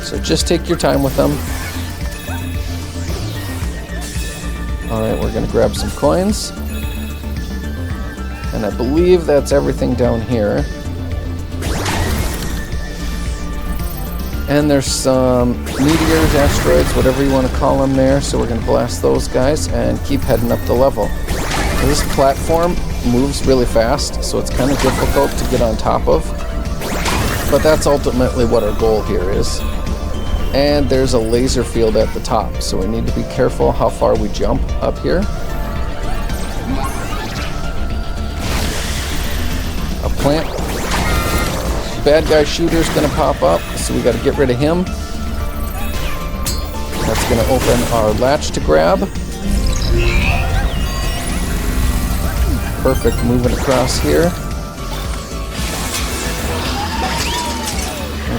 So just take your time with them. Alright, we're going to grab some coins. And I believe that's everything down here. And there's some meteors, asteroids, whatever you want to call them there. So we're going to blast those guys and keep heading up the level. Now this platform moves really fast, so it's kind of difficult to get on top of. But that's ultimately what our goal here is. And there's a laser field at the top, so we need to be careful how far we jump up here. A plant. Bad guy shooter's going to pop up, so we got to get rid of him. That's going to open our latch to grab. Perfect, moving across here.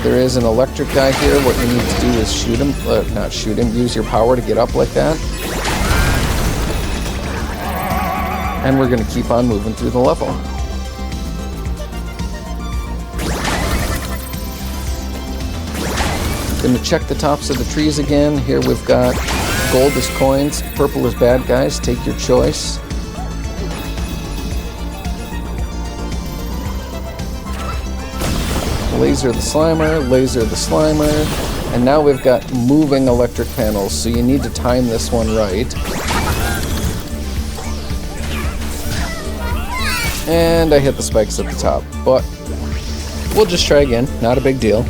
There is an electric guy here. What you need to do is shoot him, not shoot him, use your power to get up like that. And we're going to keep on moving through the level. Going to check the tops of the trees again. Here we've got gold is coins, purple is bad guys. Take your choice. Laser the Slimer, laser the Slimer, and now we've got moving electric panels, so you need to time this one right. And I hit the spikes at the top, but we'll just try again, not a big deal.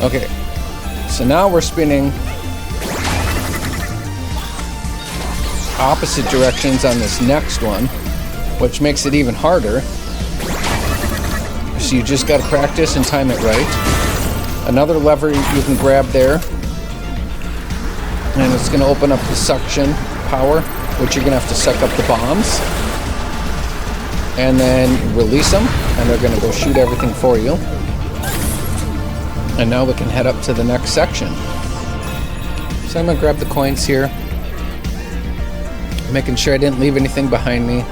Okay, so now we're spinning opposite directions on this next one, which makes it even harder. So you just got to practice and time it right. Another lever you can grab there, and it's going to open up the suction power, which you're going to have to suck up the bombs, and then release them, and they're going to go shoot everything for you. And now we can head up to the next section. So I'm gonna grab the coins here, making sure I didn't leave anything behind me.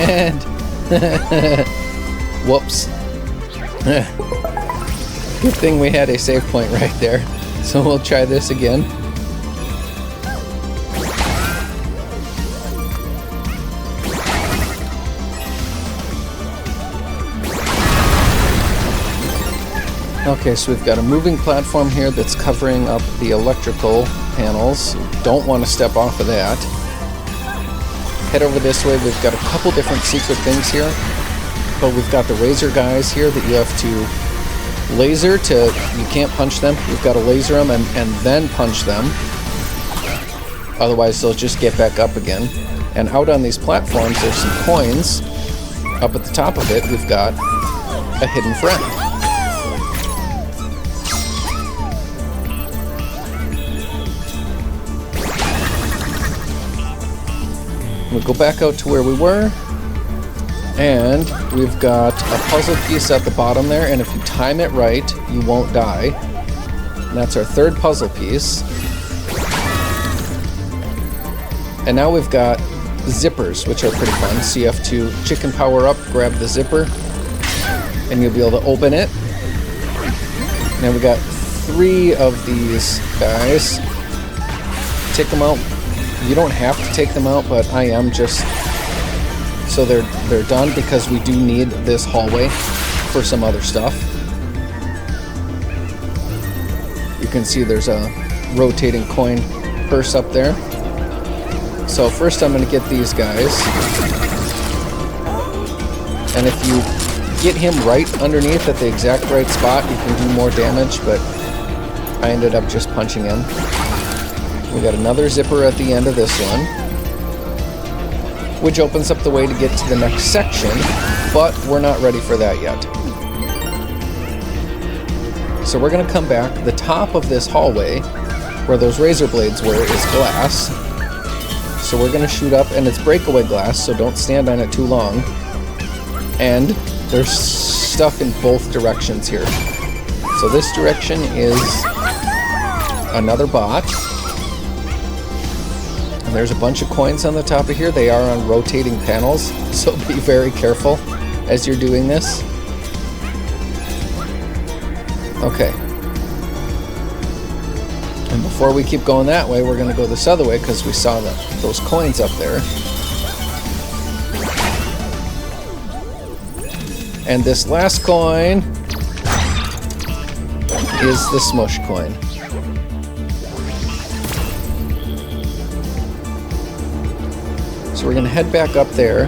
And whoops. Good thing we had a save point right there. So we'll try this again. Okay, so we've got a moving platform here that's covering up the electrical panels. Don't want to step off of that. Head over this way. We've got a couple different secret things here, but we've got the razor guys here that you have to laser to, you can't punch them. You've got to laser them and then punch them. Otherwise, they'll just get back up again. And out on these platforms, there's some coins. Up at the top of it, we've got a hidden friend. We go back out to where we were, and we've got a puzzle piece at the bottom there, and if you time it right, you won't die. And that's our third puzzle piece. And now we've got zippers, which are pretty fun. So you have to chicken power up, grab the zipper, and you'll be able to open it. Now we got 3 of these guys. Take them out. You don't have to take them out, but I am just so they're done, because we do need this hallway for some other stuff. You can see there's a rotating coin purse up there. So first I'm going to get these guys, and if you get him right underneath at the exact right spot, you can do more damage, but I ended up just punching him. We got another zipper at the end of this one, which opens up the way to get to the next section, but we're not ready for that yet. So we're going to come back. The top of this hallway, where those razor blades were, is glass. So we're going to shoot up, and it's breakaway glass, so don't stand on it too long. And there's stuff in both directions here. So this direction is another bot. And there's a bunch of coins on the top of here. They are on rotating panels, so be very careful as you're doing this. Okay. And before we keep going that way, we're going to go this other way, because we saw those coins up there. And this last coin is the smush coin. So we're going to head back up there.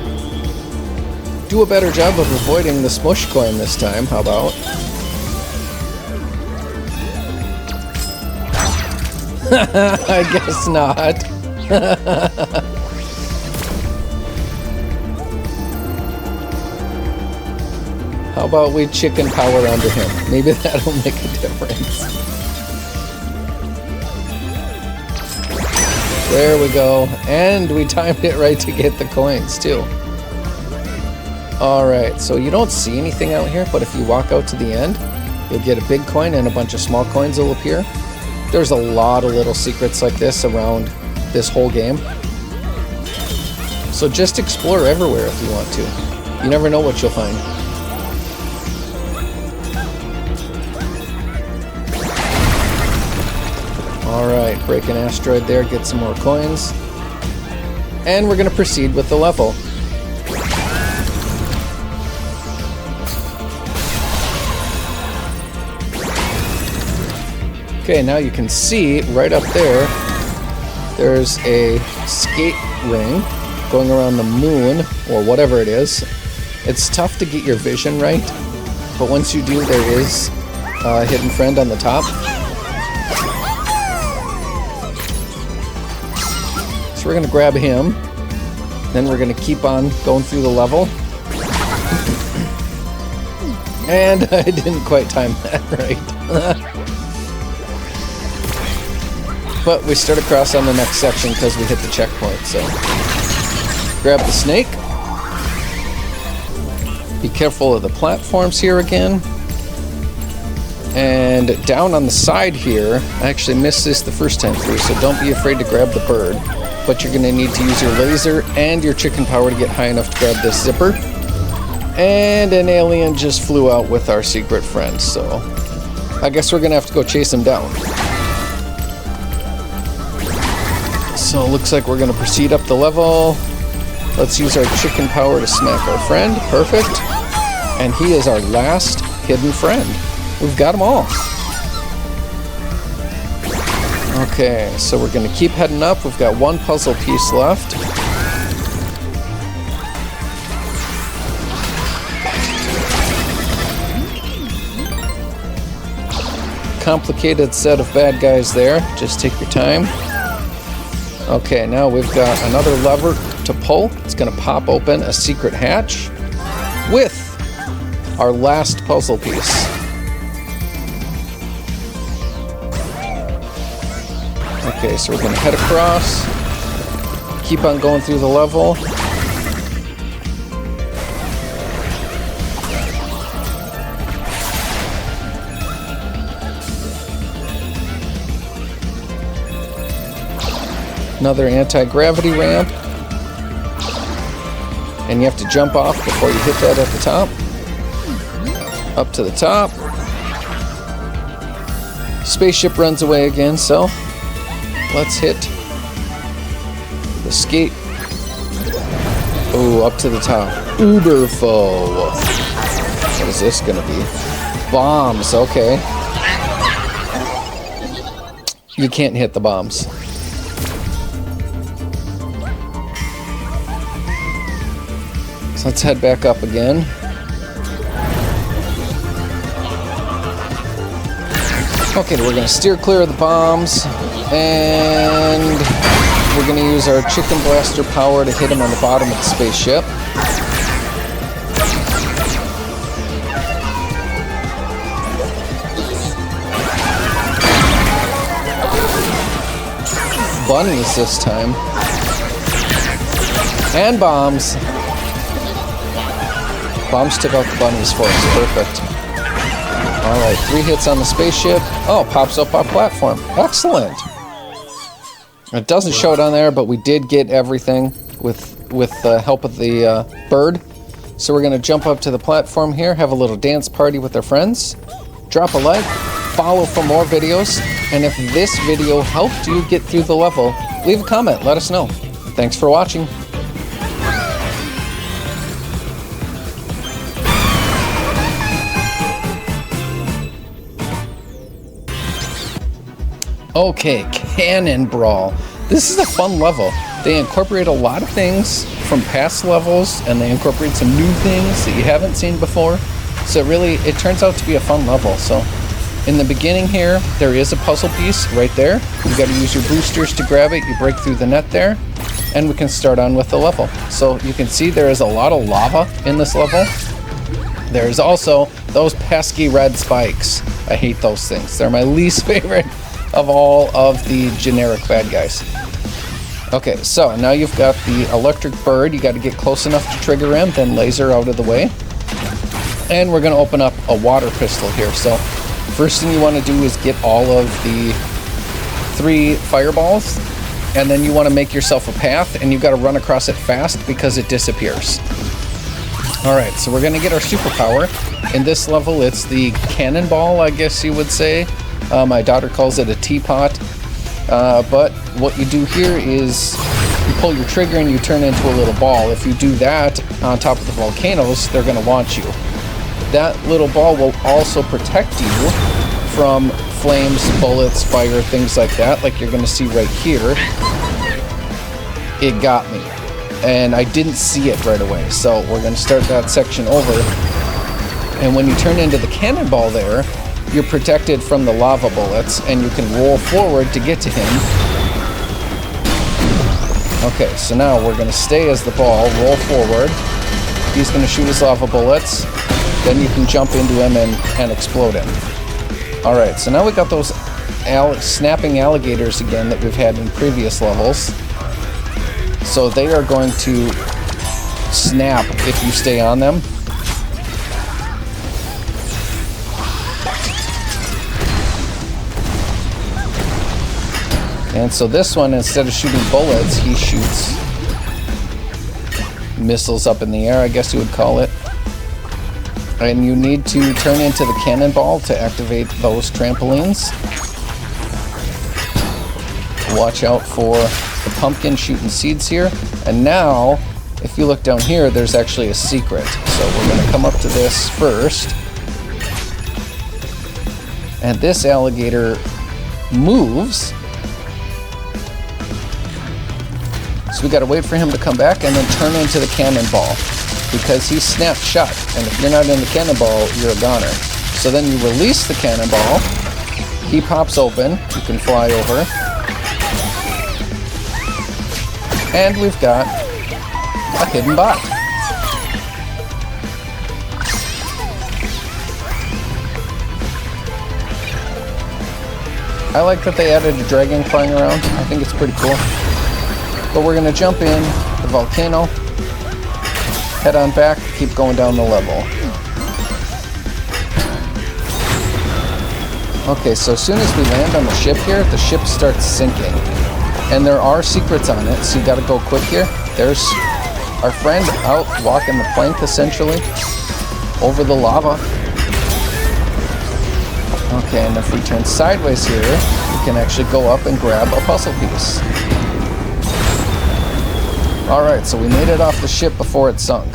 Do a better job of avoiding the smush coin this time. How about? I guess not. How about we chicken power under him? Maybe that'll make a difference. There we go. And we timed it right to get the coins too. Alright, so you don't see anything out here, but if you walk out to the end, you'll get a big coin and a bunch of small coins will appear. There's a lot of little secrets like this around this whole game. So just explore everywhere if you want to. You never know what you'll find. Alright, break an asteroid there, get some more coins. And we're going to proceed with the level. Okay, now you can see right up there, there's a skate ring going around the moon, or whatever it is. It's tough to get your vision right, but once you do, there is a hidden friend on the top. So we're going to grab him, then we're going to keep on going through the level. And I didn't quite time that right. But we start across on the next section because we hit the checkpoint, so. Grab the snake. Be careful of the platforms here again. And down on the side here, I actually missed this the first time through, so don't be afraid to grab the bird. But you're going to need to use your laser and your chicken power to get high enough to grab this zipper. And an alien just flew out with our secret friend, so I guess we're going to have to go chase him down. So it looks like we're going to proceed up the level. Let's use our chicken power to smack our friend. Perfect. And he is our last hidden friend. We've got them all. Okay, so we're going to keep heading up. We've got one puzzle piece left. Complicated set of bad guys there. Just take your time. Okay, now we've got another lever to pull. It's going to pop open a secret hatch with our last puzzle piece. Okay, so we're going to head across, keep on going through the level. Another anti-gravity ramp. And you have to jump off before you hit that at the top. Up to the top. Spaceship runs away again, so let's hit the skate. Oh, up to the top. Uber foe. What is this gonna be? Bombs, okay. You can't hit the bombs. So let's head back up again. Okay, we're going to steer clear of the bombs, and we're going to use our chicken blaster power to hit him on the bottom of the spaceship. Bunnies this time. And bombs. Bombs took out the bunnies for us. Perfect. Alright, 3 hits on the spaceship. Oh, pops up our platform. Excellent. It doesn't show it on there, but we did get everything with the help of the bird. So we're going to jump up to the platform here, have a little dance party with our friends. Drop a like, follow for more videos, and if this video helped you get through the level, leave a comment, let us know. Thanks for watching. Okay, Cannon Brawl. This is a fun level. They incorporate a lot of things from past levels, and they incorporate some new things that you haven't seen before. So it turns out to be a fun level. So in the beginning here, there is a puzzle piece right there. You got to use your boosters to grab it. You break through the net there, and we can start on with the level. So you can see there is a lot of lava in this level. There's also those pesky red spikes. I hate those things. They're my least favorite of all of the generic bad guys. Okay, so now you've got the electric bird. You got to get close enough to trigger him, then laser out of the way. And we're going to open up a water pistol here. So first thing you want to do is get all of the 3 fireballs, and then you want to make yourself a path, and you've got to run across it fast because it disappears. Alright, so we're going to get our superpower. In this level, it's the cannonball, I guess you would say. My daughter calls it a teapot. But what you do here is you pull your trigger and you turn into a little ball. If you do that on top of the volcanoes, they're going to launch you. That little ball will also protect you from flames, bullets, fire, things like that, like you're going to see right here. It got me, and I didn't see it right away, so we're going to start that section over. And when you turn into the cannonball there, you're protected from the lava bullets, and you can roll forward to get to him. Okay, so now we're going to stay as the ball, roll forward. He's going to shoot his lava bullets. Then you can jump into him and explode him. Alright, so now we got those snapping alligators again that we've had in previous levels. So they are going to snap if you stay on them. And so this one, instead of shooting bullets, he shoots missiles up in the air, I guess you would call it. And you need to turn into the cannonball to activate those trampolines. Watch out for the pumpkin shooting seeds here. And now, if you look down here, there's actually a secret. So we're going to come up to this first. And this alligator moves. So we got to wait for him to come back and then turn into the cannonball, because he snapped shut, and if you're not in the cannonball, you're a goner. So then you release the cannonball, he pops open, you can fly over, and we've got a hidden bot. I like that they added a dragon flying around. I think it's pretty cool. But we're going to jump in the volcano, head on back, keep going down the level. Okay, so as soon as we land on the ship here, the ship starts sinking. And there are secrets on it, so you gotta go quick here. There's our friend out walking the plank, essentially, over the lava. Okay, and if we turn sideways here, we can actually go up and grab a puzzle piece. Alright, so we made it off the ship before it sunk.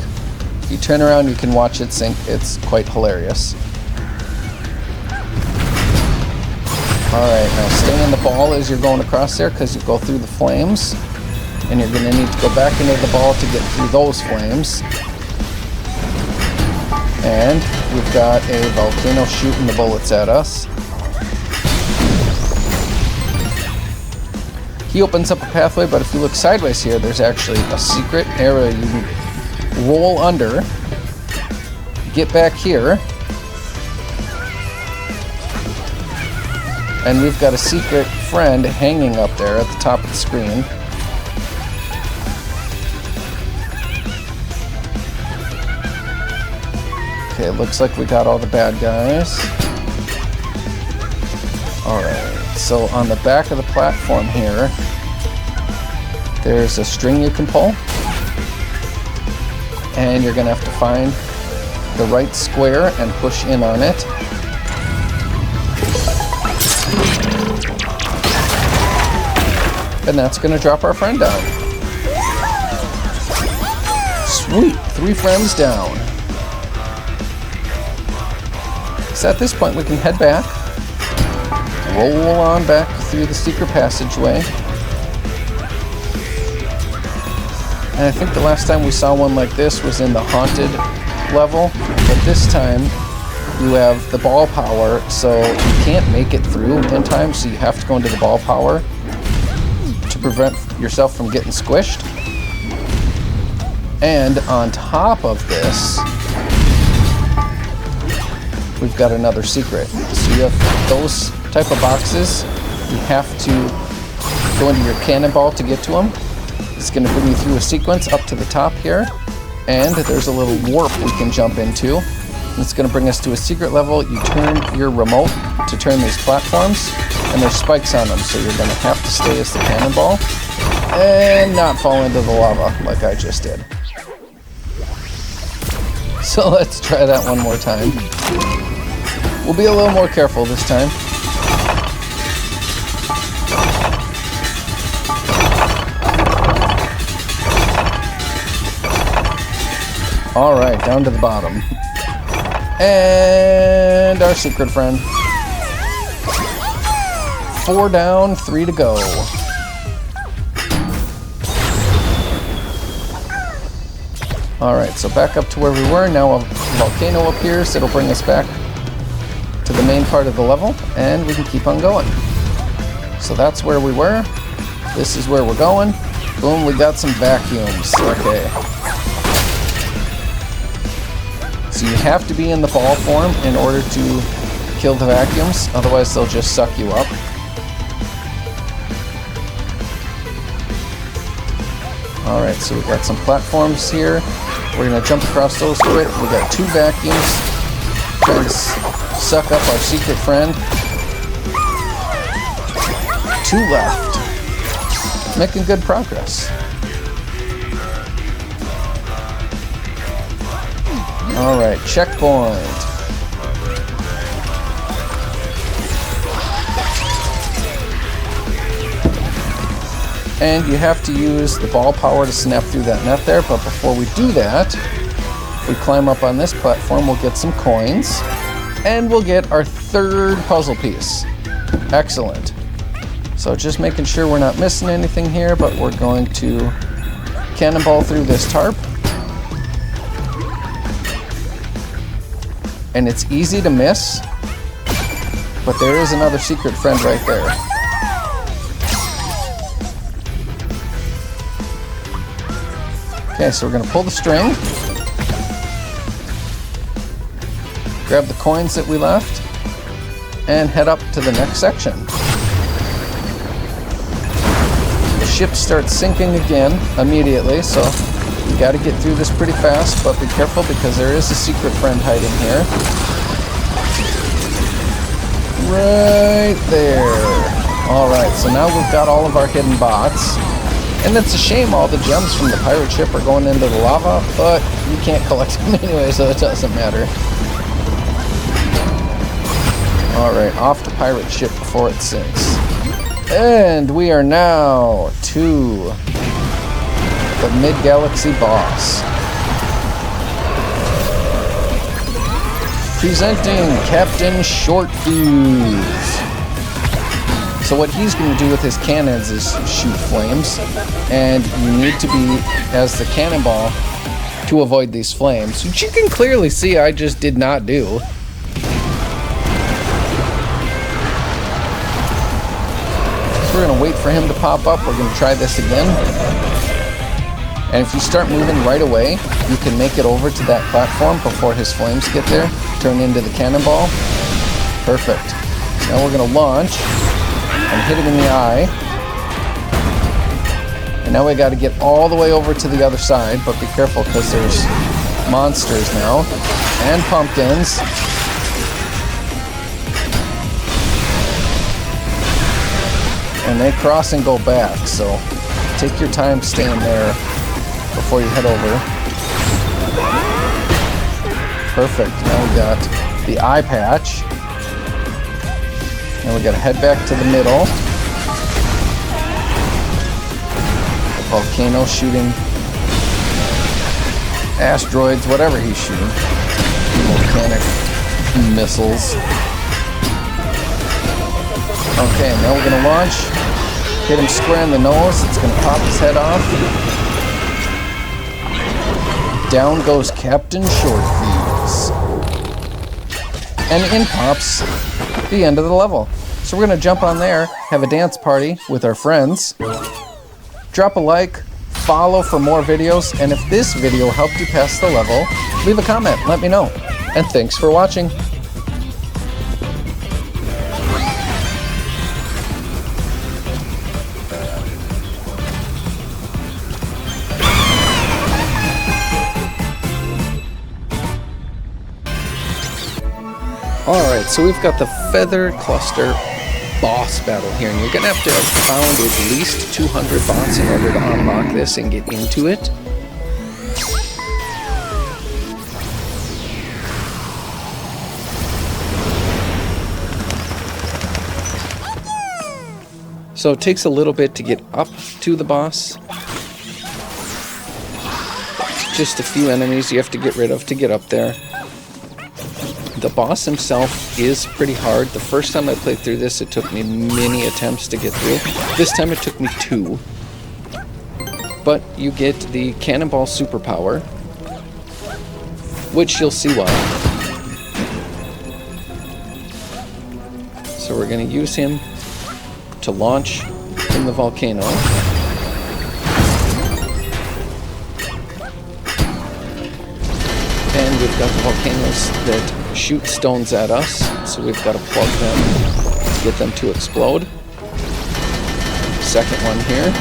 If you turn around, you can watch it sink. It's quite hilarious. Alright, now stay in the ball as you're going across there, because you go through the flames. And you're going to need to go back into the ball to get through those flames. And we've got a volcano shooting the bullets at us. He opens up a pathway, but if you look sideways here, there's actually a secret area you can roll under, get back here, and we've got a secret friend hanging up there at the top of the screen. Okay, it looks like we got all the bad guys. Alright. So on the back of the platform here, there's a string you can pull, and you're going to have to find the right square and push in on it. And that's going to drop our friend down. Sweet, 3 friends down. So at this point we can head back. Roll on back through the secret passageway. And I think the last time we saw one like this was in the haunted level, but this time you have the ball power, so you can't make it through in time, so you have to go into the ball power to prevent yourself from getting squished. And on top of this, we've got another secret. So you have those type of boxes. You have to go into your cannonball to get to them. It's going to bring you through a sequence up to the top here, and there's a little warp we can jump into. It's going to bring us to a secret level. You turn your remote to turn these platforms, and there's spikes on them, so you're going to have to stay as the cannonball and not fall into the lava like I just did. So let's try that one more time. We'll be a little more careful this time. Alright, down to the bottom. And our secret friend. 4 down, 3 to go. Alright, so back up to where we were. Now a volcano appears. It'll bring us back to the main part of the level, and we can keep on going. So that's where we were. This is where we're going. Boom, we got some vacuums. Okay. So you have to be in the ball form in order to kill the vacuums, otherwise they'll just suck you up. Alright, so we've got some platforms here. We're going to jump across those quick. We've got 2 vacuums trying to suck up our secret friend. 2 left. Making good progress. Alright, checkpoint. And you have to use the ball power to snap through that net there, but before we do that, if we climb up on this platform, we'll get some coins, and we'll get our 3rd puzzle piece. Excellent. So just making sure we're not missing anything here, but we're going to cannonball through this tarp. And it's easy to miss, but there is another secret friend right there. Okay, so we're going to pull the string, grab the coins that we left, and head up to the next section. The ship starts sinking again immediately, so you got to get through this pretty fast, but be careful because there is a secret friend hiding here. Right there. Alright, so now we've got all of our hidden bots. And it's a shame all the gems from the pirate ship are going into the lava, but you can't collect them anyway, so it doesn't matter. Alright, off the pirate ship before it sinks. And we are now to the mid-galaxy boss. Presenting Captain Shortfuse. So what he's going to do with his cannons is shoot flames, and you need to be as the cannonball to avoid these flames, which you can clearly see I just did not do. So we're going to wait for him to pop up. We're going to try this again. And if you start moving right away, you can make it over to that platform before his flames get there. Turn into the cannonball. Perfect. So now we're going to launch and hit him in the eye. And now we got to get all the way over to the other side, but be careful because there's monsters now and pumpkins. And they cross and go back, so take your time staying there before you head over. Perfect. Now we got the eye patch. And we got to head back to the middle. The volcano shooting asteroids, whatever he's shooting. Volcanic missiles. Okay, now we're going to launch. Hit him square in the nose. It's going to pop his head off. Down goes Captain Shortfuse. And in pops the end of the level. So we're going to jump on there, have a dance party with our friends. Drop a like, follow for more videos, and if this video helped you pass the level, leave a comment, let me know. And thanks for watching. Alright, so we've got the Feather Cluster boss battle here, and you're going to have to have found at least 200 bots in order to unlock this and get into it. So it takes a little bit to get up to the boss. Just a few enemies you have to get rid of to get up there. The boss himself is pretty hard. The first time I played through this, it took me many attempts to get through. This time it took me 2. But you get the Cannonball superpower, which you'll see why. So we're going to use him to launch in the volcano. And we've got the volcanoes that shoot stones at us, so we've got to plug them to get them to explode. Second one here.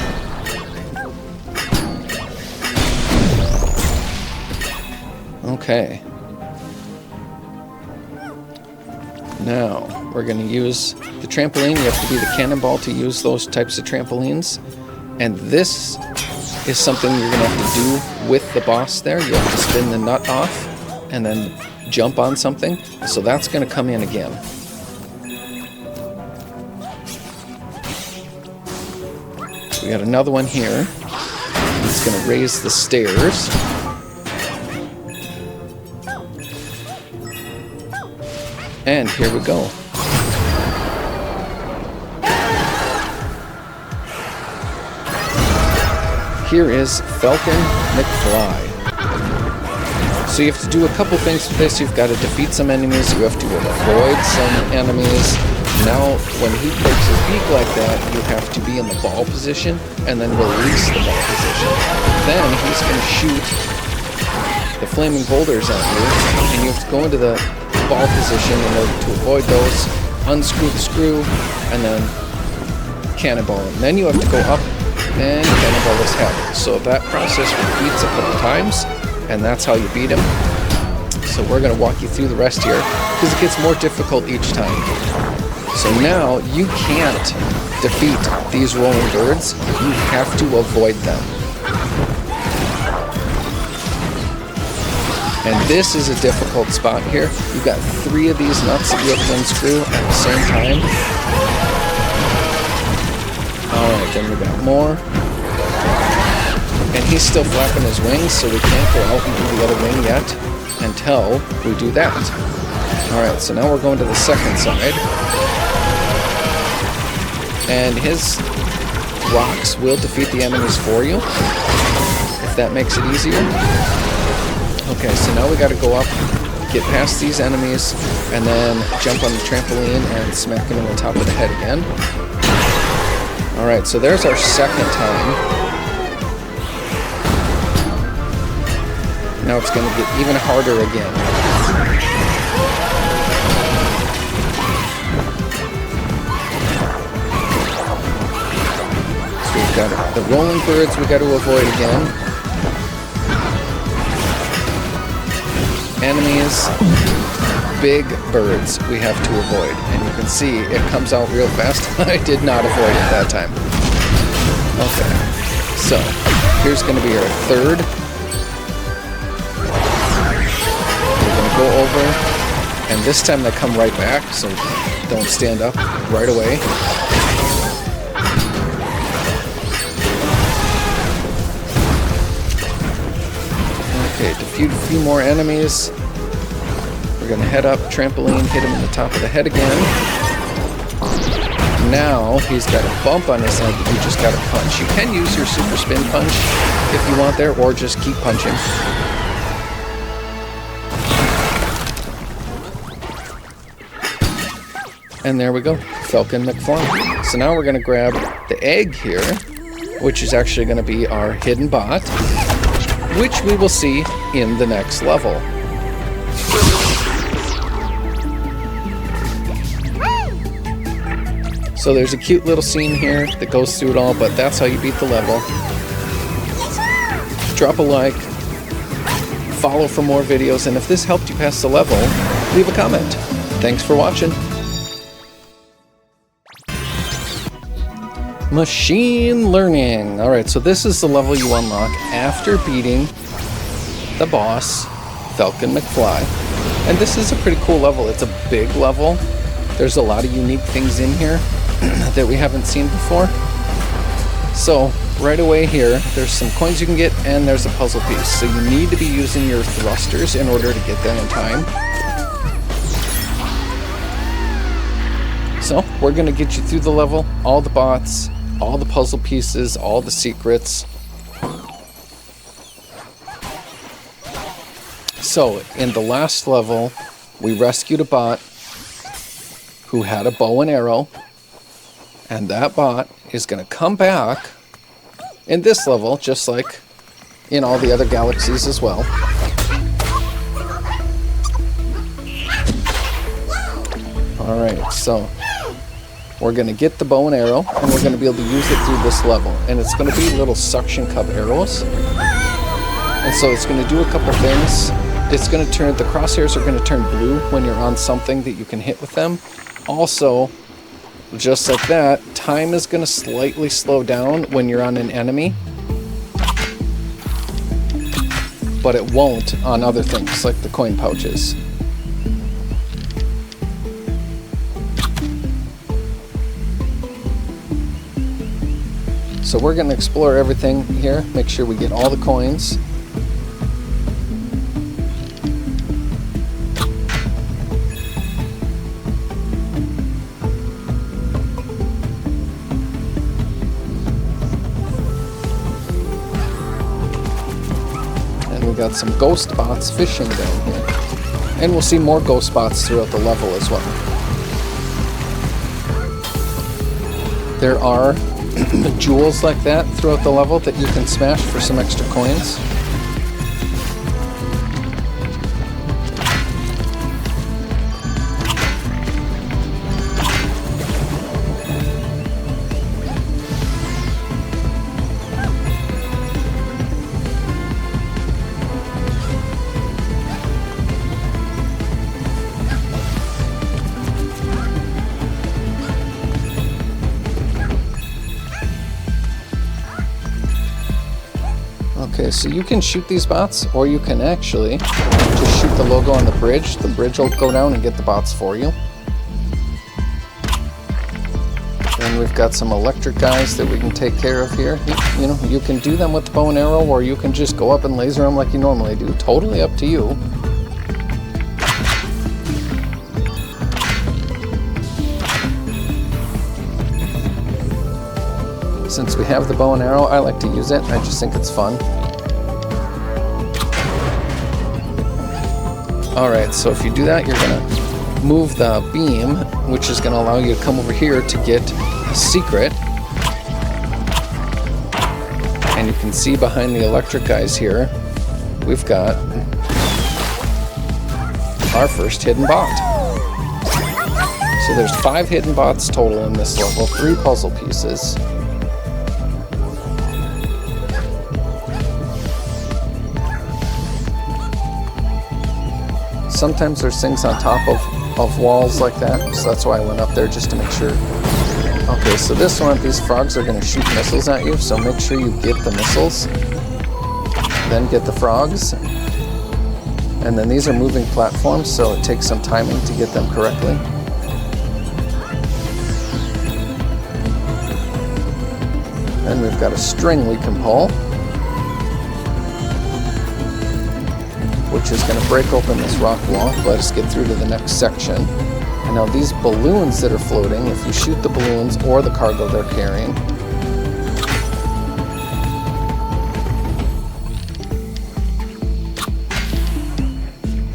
Okay. Now, we're going to use the trampoline. You have to be the cannonball to use those types of trampolines. And this is something you're going to have to do with the boss there. You have to spin the nut off and then jump on something. So that's going to come in again. So we got another one here. It's going to raise the stairs. And here we go. Here is Falcom McFly. So you have to do a couple things with this. You've got to defeat some enemies. You have to avoid some enemies. Now, when he breaks his beak like that, you have to be in the ball position and then release the ball position. Then he's going to shoot the flaming boulders at you, and you have to go into the ball position in order to avoid those, unscrew the screw, and then cannonball him. Then you have to go up and cannonball his head. So that process repeats a couple times, and that's how you beat him. So we're going to walk you through the rest here, because it gets more difficult each time. So now you can't defeat these rolling birds, you have to avoid them. And this is a difficult spot here. You've got 3 of these nuts that you have to unscrew at the same time. Alright, then we got more. And he's still flapping his wings, so we can't go out and do the other wing yet until we do that. Alright, so now we're going to the second side. And his rocks will defeat the enemies for you, if that makes it easier. Okay, so now we got to go up, get past these enemies, and then jump on the trampoline and smack him in the top of the head again. Alright, so there's our second time. Now it's going to get even harder again. So we've got the rolling birds we got to avoid again. Enemies, big birds we have to avoid. And you can see it comes out real fast. I did not avoid it that time. Okay, so here's going to be our third. We're going to go over, and this time they come right back, so don't stand up right away. Okay, defeat a few more enemies. We're going to head up, trampoline, hit him in the top of the head again. Now he's got a bump on his head that you just got to punch. You can use your super spin punch if you want there, or just keep punching. And there we go, Falcom McFly. So now we're going to grab the egg here, which is actually going to be our hidden bot, which we will see in the next level. So there's a cute little scene here that goes through it all, but that's how you beat the level. Drop a like, follow for more videos, and if this helped you pass the level, leave a comment. Thanks for watching. Machine learning. Alright, so this is the level you unlock after beating the boss, Falcom McFly. And this is a pretty cool level. It's a big level. There's a lot of unique things in here that we haven't seen before. So, right away here, there's some coins you can get, and there's a puzzle piece. So you need to be using your thrusters in order to get that in time. So, we're going to get you through the level, all the bots, all the puzzle pieces, all the secrets. So, in the last level, we rescued a bot who had a bow and arrow, and that bot is going to come back in this level, just like in all the other galaxies as well. Alright, so we're going to get the bow and arrow, and we're going to be able to use it through this level. And it's going to be little suction cup arrows. And so it's going to do a couple things. It's going to turn, the crosshairs are going to turn blue when you're on something that you can hit with them. Also, just like that, time is going to slightly slow down when you're on an enemy. But it won't on other things, like the coin pouches. So we're going to explore everything here, make sure we get all the coins. And we got some ghost bots fishing down here. And we'll see more ghost bots throughout the level as well. There are jewels like that throughout the level that you can smash for some extra coins. Okay, so you can shoot these bots, or you can actually just shoot the logo on the bridge. The bridge will go down and get the bots for you. And we've got some electric guys that we can take care of here. You know, you can do them with the bow and arrow, or you can just go up and laser them like you normally do. Totally up to you. Since we have the bow and arrow, I like to use it. I just think it's fun. Alright, so if you do that, you're going to move the beam, which is going to allow you to come over here to get a secret. And you can see behind the electric guys here, we've got our first hidden bot. So there's 5 hidden bots total in this level, 3 puzzle pieces. Sometimes there's things on top of walls like that, so that's why I went up there, just to make sure. Okay, so this one, these frogs are going to shoot missiles at you, so make sure you get the missiles, then get the frogs. And then these are moving platforms, so it takes some timing to get them correctly. Then we've got a string we can pull, which is going to break open this rock wall. Let us get through to the next section. And now these balloons that are floating, if you shoot the balloons or the cargo they're carrying,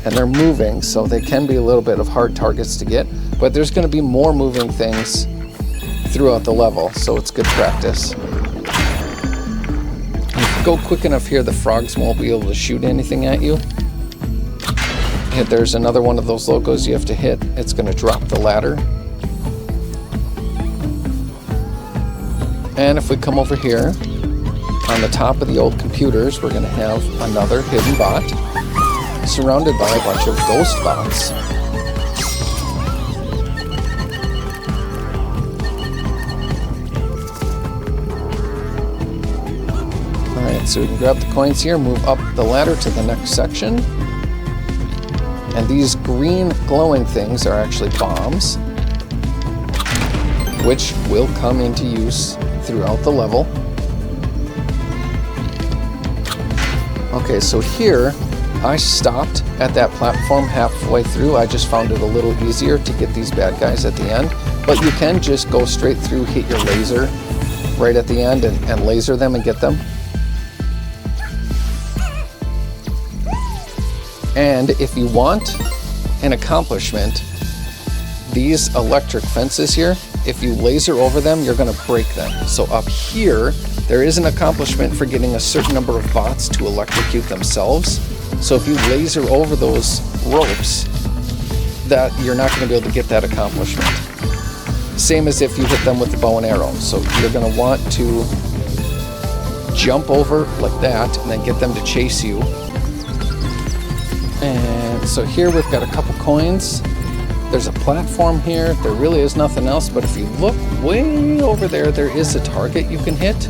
and they're moving, so they can be a little bit of hard targets to get, but there's going to be more moving things throughout the level, so it's good practice. If you go quick enough here, the frogs won't be able to shoot anything at you. There's another one of those logos you have to hit. It's going to drop the ladder. And if we come over here, on the top of the old computers, we're going to have another hidden bot, surrounded by a bunch of ghost bots. So we can grab the coins here, move up the ladder to the next section. And these green glowing things are actually bombs, which will come into use throughout the level. Okay, so here I stopped at that platform halfway through. I just found it a little easier to get these bad guys at the end. But you can just go straight through, hit your laser right at the end and laser them and get them. And if you want an accomplishment, these electric fences here, if you laser over them, you're gonna break them. So up here, there is an accomplishment for getting a certain number of bots to electrocute themselves. So if you laser over those ropes, that you're not gonna be able to get that accomplishment. Same as if you hit them with the bow and arrow. So you're gonna want to jump over like that and then get them to chase you. And so here we've got a couple coins. There's a platform here. There really is nothing else, but if you look way over there, there is a target you can hit.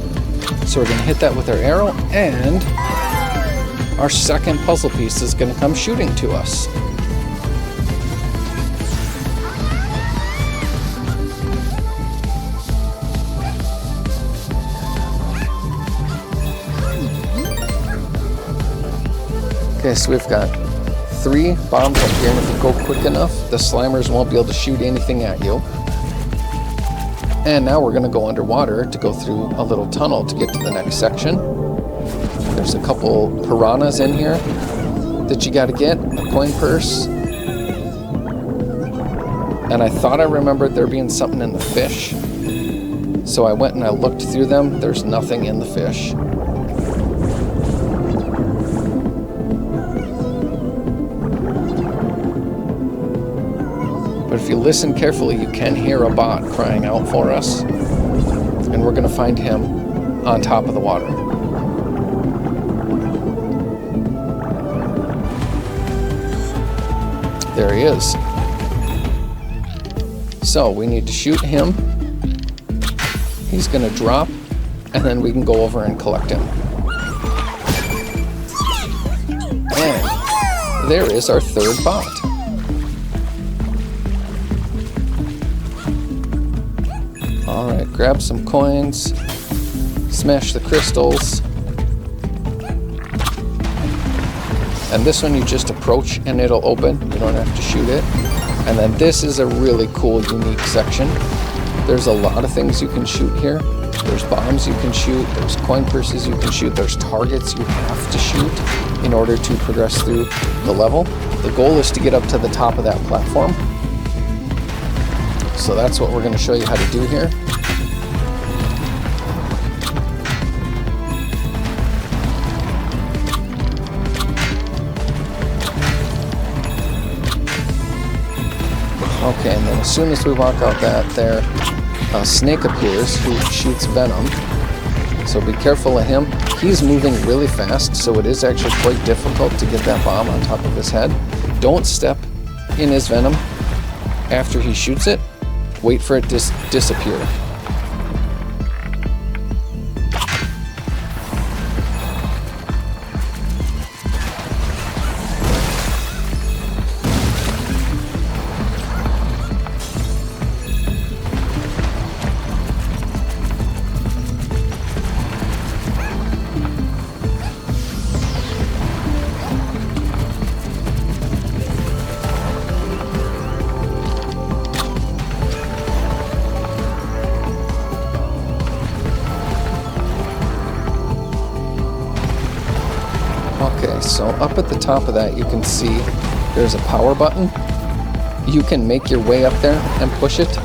So we're gonna hit that with our arrow, and our second puzzle piece is gonna come shooting to us. Okay, so we've got 3 bombs up here, and if you go quick enough, the Slimers won't be able to shoot anything at you. And now we're going to go underwater to go through a little tunnel to get to the next section. There's a couple piranhas in here that you got to get, a coin purse. And I thought I remembered there being something in the fish. So I went and I looked through them. There's nothing in the fish. But if you listen carefully, you can hear a bot crying out for us. And we're going to find him on top of the water. There he is. So we need to shoot him. He's going to drop, and then we can go over and collect him. And there is our third bot. Alright, grab some coins, smash the crystals, and this one you just approach and it'll open, you don't have to shoot it. And then this is a really cool, unique section. There's a lot of things you can shoot here. There's bombs you can shoot, there's coin purses you can shoot, there's targets you have to shoot in order to progress through the level. The goal is to get up to the top of that platform. So that's what we're going to show you how to do here. Okay, and then as soon as we walk out that there, a snake appears who shoots venom. So be careful of him. He's moving really fast, so it is actually quite difficult to get that bomb on top of his head. Don't step in his venom after he shoots it. Wait for it to disappear. Okay, so up at the top of that you can see there's a power button. You can make your way up there and push it,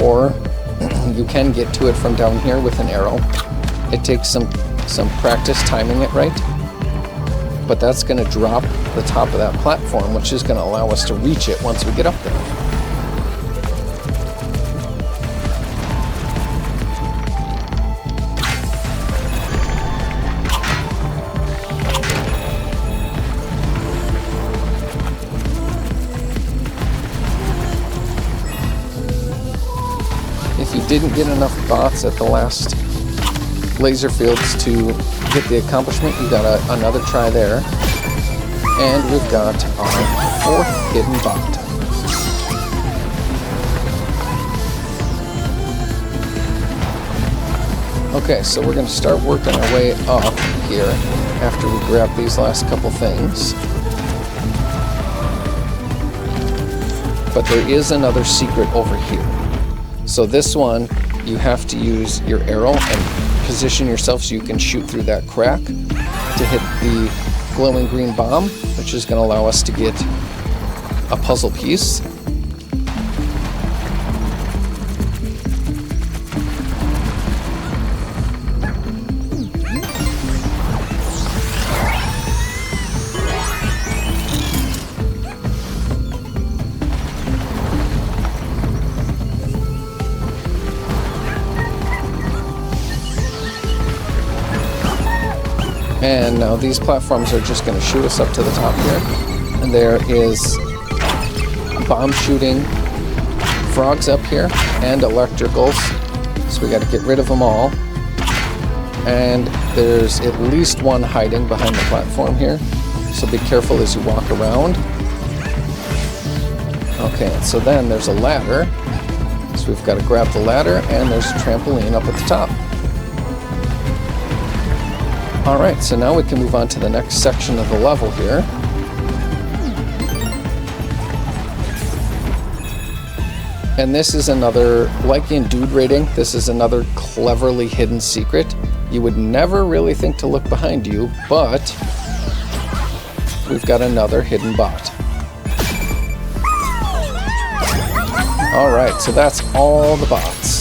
or you can get to it from down here with an arrow. It takes some practice timing it right, but that's going to drop the top of that platform, which is going to allow us to reach it once we get up there. If you didn't get enough bots at the last laser fields to hit the accomplishment, you got another try there. And we've got our 4th hidden bot. Okay, so we're going to start working our way up here after we grab these last couple things. But there is another secret over here. So this one, you have to use your arrow and position yourself so you can shoot through that crack to hit the glowing green bomb, which is going to allow us to get a puzzle piece. And now these platforms are just going to shoot us up to the top here. And there is bomb shooting frogs up here and electricals. So we got to get rid of them all. And there's at least one hiding behind the platform here. So be careful as you walk around. Okay, so then there's a ladder. So we've got to grab the ladder, and there's a trampoline up at the top. Alright, so now we can move on to the next section of the level here. And this is another, like in Dude Rating, this is another cleverly hidden secret. You would never really think to look behind you, but we've got another hidden bot. Alright, so that's all the bots.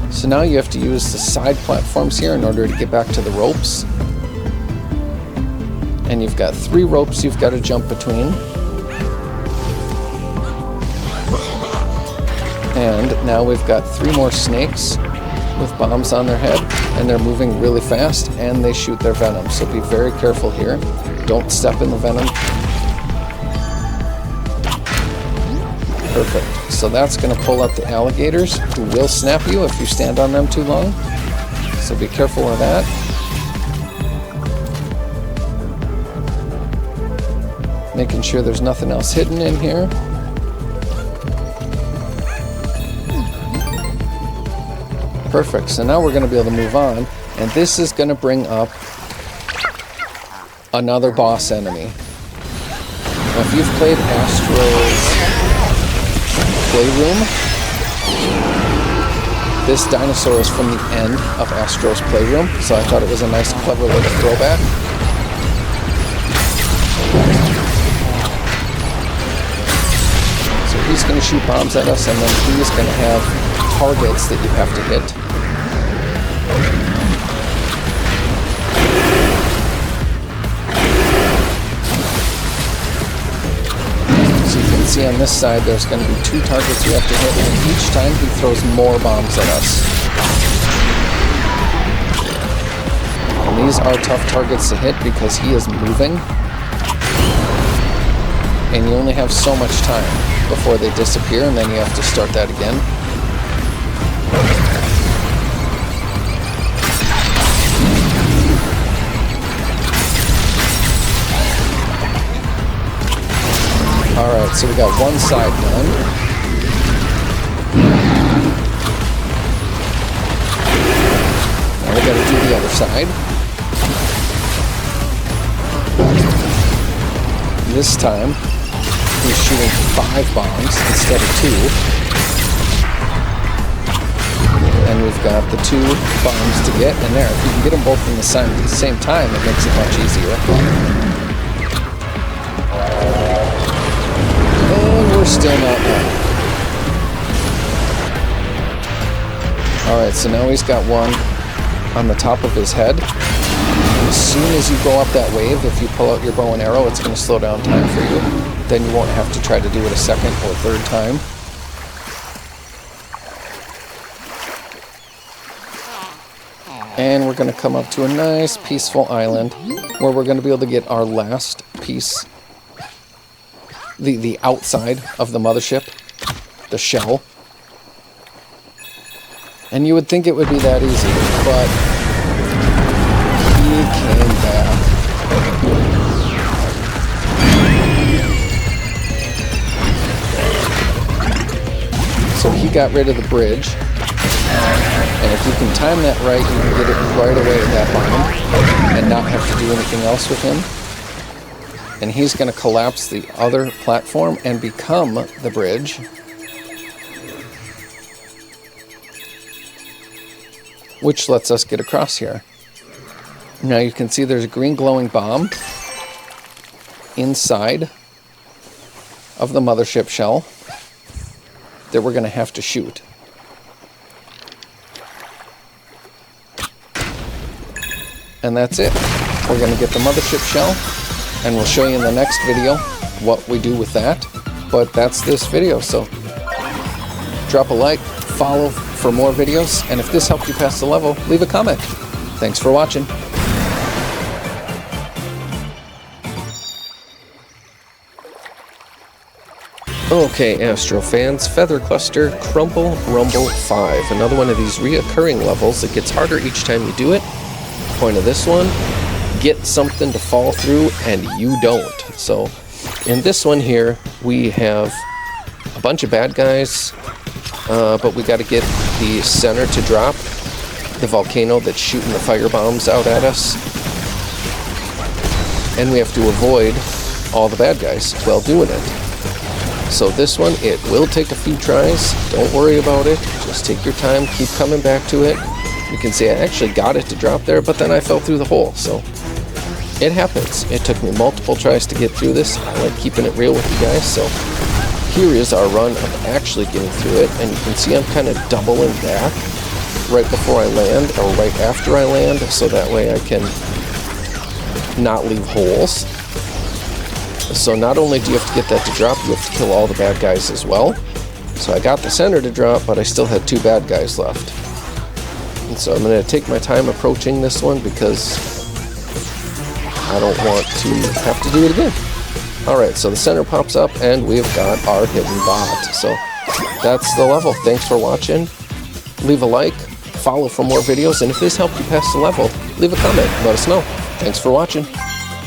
So now you have to use the side platforms here in order to get back to the ropes. And you've got 3 ropes you've got to jump between. And now we've got 3 more snakes with bombs on their head, and they're moving really fast, and they shoot their venom. So be very careful here. Don't step in the venom. Perfect. So that's going to pull up the alligators, who will snap you if you stand on them too long. So be careful of that. Making sure there's nothing else hidden in here. Perfect. So now we're going to be able to move on, and this is going to bring up another boss enemy. Now, if you've played Astro's Playroom, this dinosaur is from the end of Astro's Playroom, so I thought it was a nice, clever little throwback. So he's going to shoot bombs at us, and then he's going to have targets that you have to hit. See on this side there's going to be 2 targets you have to hit, and each time he throws more bombs at us. And these are tough targets to hit because he is moving, and you only have so much time before they disappear, and then you have to start that again. Alright, so we got one side done. Now we gotta do the other side. This time, he's shooting 5 bombs instead of 2. And we've got the 2 bombs to get, and there, if you can get them both in the same time, it makes it much easier. We're still not done. Alright, so now he's got one on the top of his head. And as soon as you go up that wave, if you pull out your bow and arrow, it's going to slow down time for you. Then you won't have to try to do it a second or third time. And we're going to come up to a nice, peaceful island where we're going to be able to get our last piece. The outside of the mothership, the shell. And you would think it would be that easy, but he came back. So he got rid of the bridge. And if you can time that right, you can get it right away at that bomb and not have to do anything else with him. And he's going to collapse the other platform and become the bridge. Which lets us get across here. Now you can see there's a green glowing bomb inside of the mothership shell that we're going to have to shoot. And that's it. We're going to get the mothership shell, and we'll show you in the next video what we do with that. But that's this video, so drop a like, follow for more videos, and if this helped you pass the level, leave a comment. Thanks for watching. Okay, Astro fans, Feather Cluster Crumble Rumble 5. Another one of these reoccurring levels that gets harder each time you do it. Point of this one, get something to fall through and you don't. So in this one here, we have a bunch of bad guys, but we got to get the center to drop, the volcano that's shooting the fire bombs out at us. And we have to avoid all the bad guys while doing it. So this one, it will take a few tries. Don't worry about it. Just take your time, keep coming back to it. You can see I actually got it to drop there, but then I fell through the hole. So it happens. It took me multiple tries to get through this. I like keeping it real with you guys. So here is our run of actually getting through it. And you can see I'm kind of doubling back right before I land or right after I land. So that way I can not leave holes. So not only do you have to get that to drop, you have to kill all the bad guys as well. So I got the center to drop, but I still had 2 bad guys left. And so I'm going to take my time approaching this one because I don't want to have to do it again. Alright, so the center pops up and we've got our hidden bot. So that's the level. Thanks for watching. Leave a like, follow for more videos, and if this helped you pass the level, leave a comment. Let us know. Thanks for watching.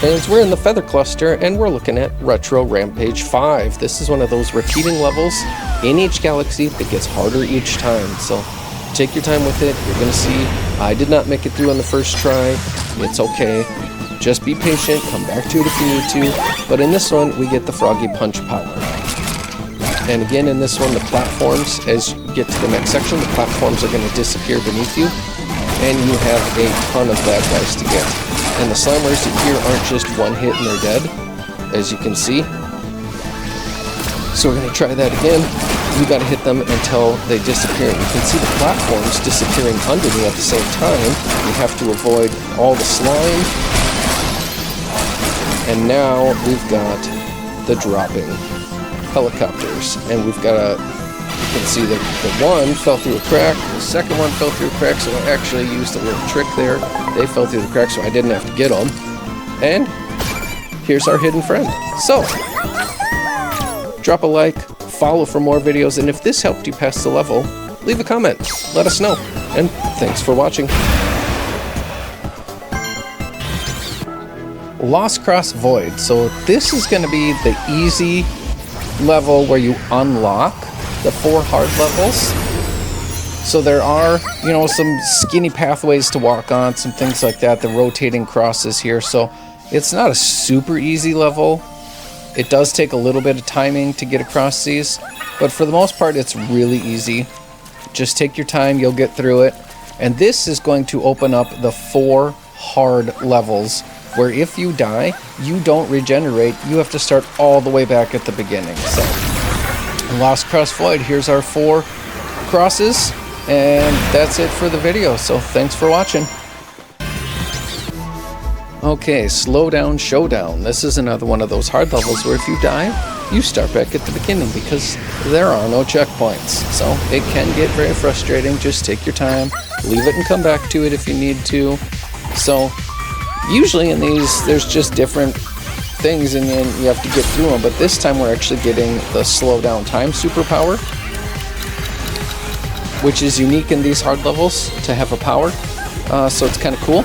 And we're in the Feather Cluster, and we're looking at Retro Rampage 5. This is one of those repeating levels in each galaxy that gets harder each time. So take your time with it. You're going to see I did not make it through on the first try. It's okay. Just be patient. Come back to it if you need to. But in this one, we get the Froggy Punch power. And again, in this one, the platforms, as you get to the next section, the platforms are going to disappear beneath you. And you have a ton of bad guys to get. And the slammers here aren't just one hit and they're dead, as you can see. So we're going to try that again. You got to hit them until they disappear. You can see the platforms disappearing under me at the same time. You have to avoid all the slime. And now we've got the dropping helicopters. And we've got a... You can see that the one fell through a crack, the second one fell through a crack, so I actually used a little trick there. They fell through the crack, so I didn't have to get them. And here's our hidden friend. So, drop a like, follow for more videos, and if this helped you pass the level, leave a comment. Let us know. And thanks for watching. Lost Cross Void. So this is going to be the easy level where you unlock the 4 hard levels. So there are, you know, some skinny pathways to walk on, some things like that, the rotating crosses here. So it's not a super easy level. It does take a little bit of timing to get across these, but for the most part, it's really easy. Just take your time, you'll get through it. And this is going to open up the 4 hard levels where if you die, you don't regenerate. You have to start all the way back at the beginning. So Lost Cross Void, here's our 4 crosses, and that's it for the video, so thanks for watching. Okay, Slowdown Showdown. This is another one of those hard levels where if you die, you start back at the beginning because there are no checkpoints. So it can get very frustrating. Just take your time, leave it and come back to it if you need to. So usually in these, there's just different things and then you have to get through them, but this time we're actually getting the slow down time superpower. which is unique in these hard levels to have a power. So it's kind of cool.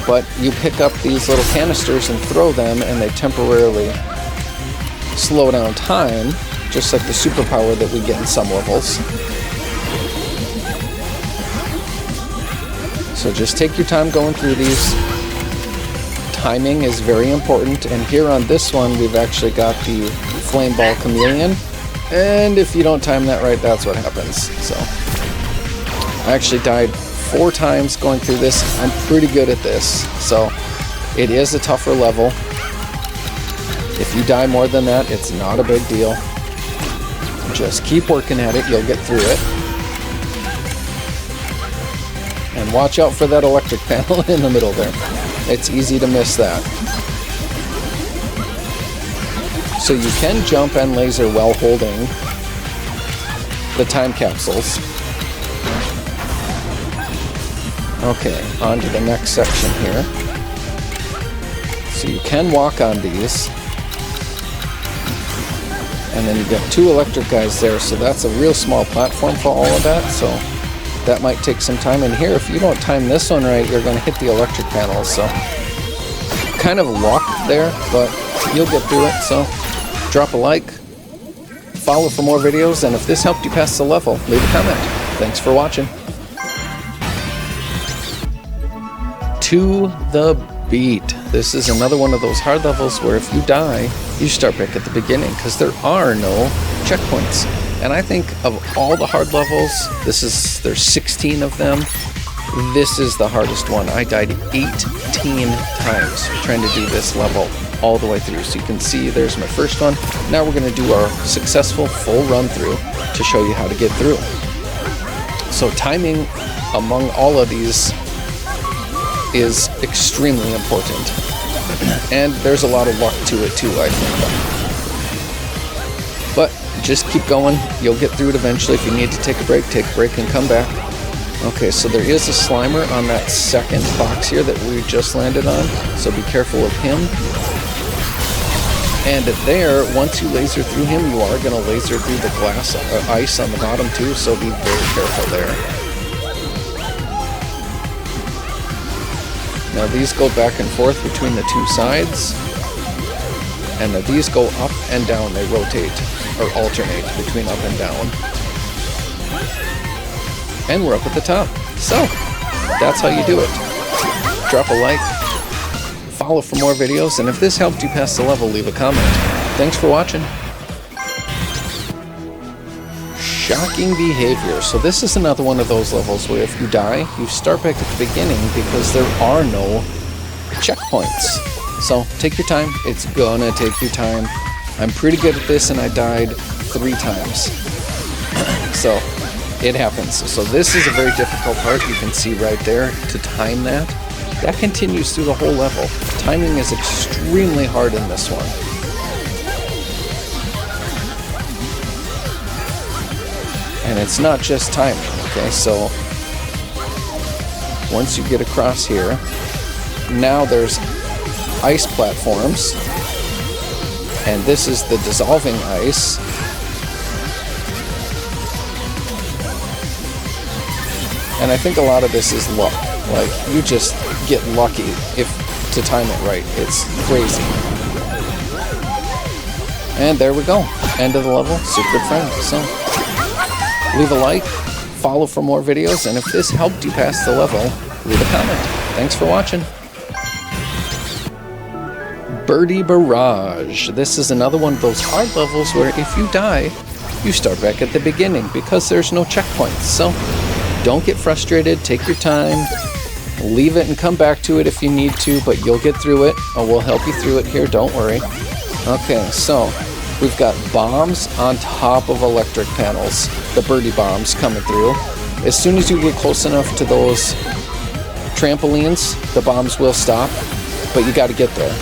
But you pick up these little canisters and throw them, and they temporarily slow down time, just like the superpower that we get in some levels. So just take your time going through these. Timing is very important, and here on this one we've actually got the Flame Ball Chameleon, and if you don't time that right, that's what happens. So I actually died 4 times going through this. I'm pretty good at this, so it is a tougher level. If you die more than that, it's not a big deal. Just keep working at it, you'll get through it. And watch out for that electric panel in the middle there. It's easy to miss that. So you can jump and laser while holding the time capsules. Okay, on to the next section here. So you can walk on these. And then you've got 2 electric guys there, so that's a real small platform for all of that, so that might take some time. And here, if you don't time this one right, you're going to hit the electric panels, so kind of luck there, but you'll get through it. So drop a like, follow for more videos, and if this helped you pass the level, leave a comment. Thanks for watching. To the Beat. This is another one of those hard levels where if you die, you start back at the beginning, because there are no checkpoints. And I think of all the hard levels, there's 16 of them, this is the hardest one. I died 18 times trying to do this level all the way through. So you can see there's my first one. Now we're going to do our successful full run through to show you how to get through. So timing among all of these is extremely important. And there's a lot of luck to it too, I think. But just keep going. You'll get through it eventually. If you need to take a break and come back. Okay, so there is a Slimer on that second box here that we just landed on, so be careful of him. And there, once you laser through him, you are going to laser through the glass ice on the bottom too, so be very careful there. Now these go back and forth between the 2 sides, and now these go up and down. They rotate or alternate between up and down. And we're up at the top. So that's how you do it. Drop a like, follow for more videos, and if this helped you pass the level, leave a comment. Thanks for watching. Shocking behavior. So this is another one of those levels where if you die, you start back at the beginning because there are no checkpoints. So take your time. It's gonna take your time. I'm pretty good at this, and I died 3 times. So it happens. So this is a very difficult part. You can see right there to time that. That continues through the whole level. Timing is extremely hard in this one. And it's not just timing, okay? So once you get across here, now there's ice platforms, and this is the dissolving ice. And I think a lot of this is luck. Like, you just get lucky to time it right. It's crazy. And there we go. End of the level. Secret friend. So leave a like, follow for more videos, and if this helped you pass the level, leave a comment. Thanks for watching. Birdy Barrage. This is another one of those hard levels where if you die, you start back at the beginning because there's no checkpoints. So don't get frustrated, take your time, leave it and come back to it if you need to, but you'll get through it. We'll help you through it here, don't worry. Okay, so we've got bombs on top of electric panels, the birdie bombs coming through. As soon as you get close enough to those trampolines, the bombs will stop, but you got to get there.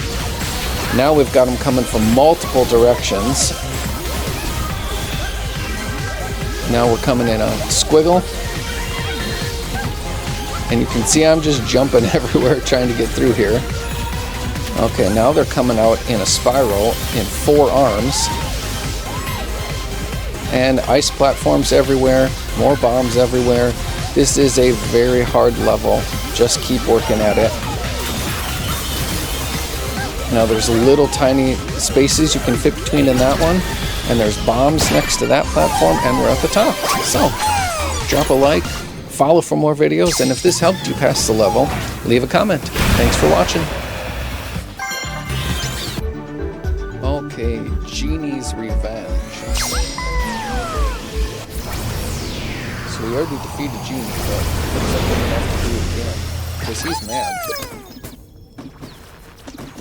Now we've got them coming from multiple directions. Now we're coming in a squiggle. And you can see I'm just jumping everywhere trying to get through here. Okay, now they're coming out in a spiral in 4 arms. And ice platforms everywhere, more bombs everywhere. This is a very hard level. Just keep working at it. Now there's little tiny spaces you can fit between in that one, and there's bombs next to that platform, and we're at the top. So, drop a like, follow for more videos, and if this helped you pass the level, leave a comment. Thanks for watching. Okay, Djinny's Revenge. So we already defeated Djinny, but looks like we're gonna have to do it again, because he's mad.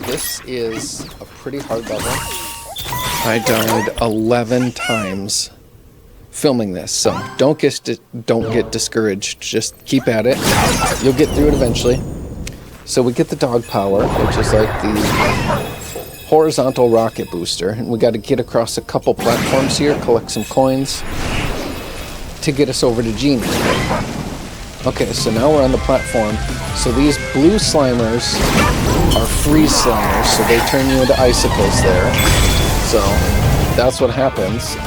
This is a pretty hard level. I died 11 times filming this, so don't get discouraged. Just keep at it. You'll get through it eventually. So we get the dog power, which is like the horizontal rocket booster, and we got to get across a couple platforms here, collect some coins to get us over to Djinny. Okay, so now we're on the platform. So these blue Slimers are freeze Slimers, so they turn you into icicles there. So that's what happens.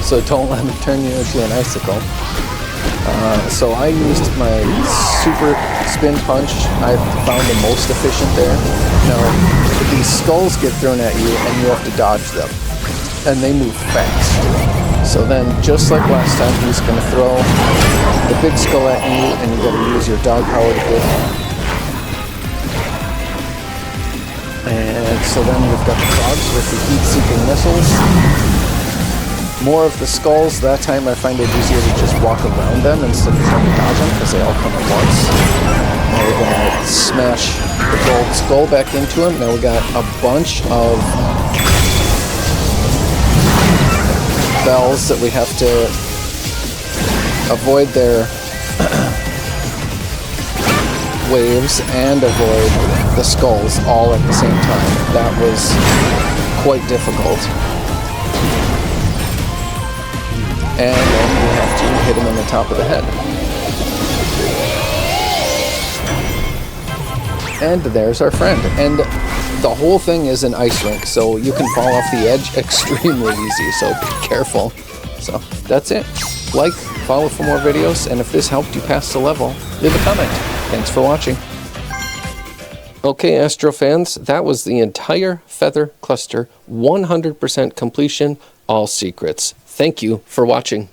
So don't let them turn you into an icicle. So I used my super spin punch. I found the most efficient there. Now, these skulls get thrown at you and you have to dodge them. And they move fast. So then, just like last time, he's going to throw the big skull at you, and you got to use your dog power to get him. And so then we've got the frogs with the heat-seeking missiles. More of the skulls. That time I find it easier to just walk around them instead of trying to dodge them, because they all come at once. Now we're going to smash the gold skull back into him. Now we got a bunch of bells that we have to avoid their waves and avoid the skulls all at the same time. That was quite difficult. And then we have to hit him in the top of the head. And there's our friend. And the whole thing is an ice rink, so you can fall off the edge extremely easy, so be careful. So that's it. Like, follow for more videos, and if this helped you pass the level, leave a comment. Thanks for watching. Okay, Astro fans, that was the entire Feather Cluster, 100% completion, all secrets. Thank you for watching.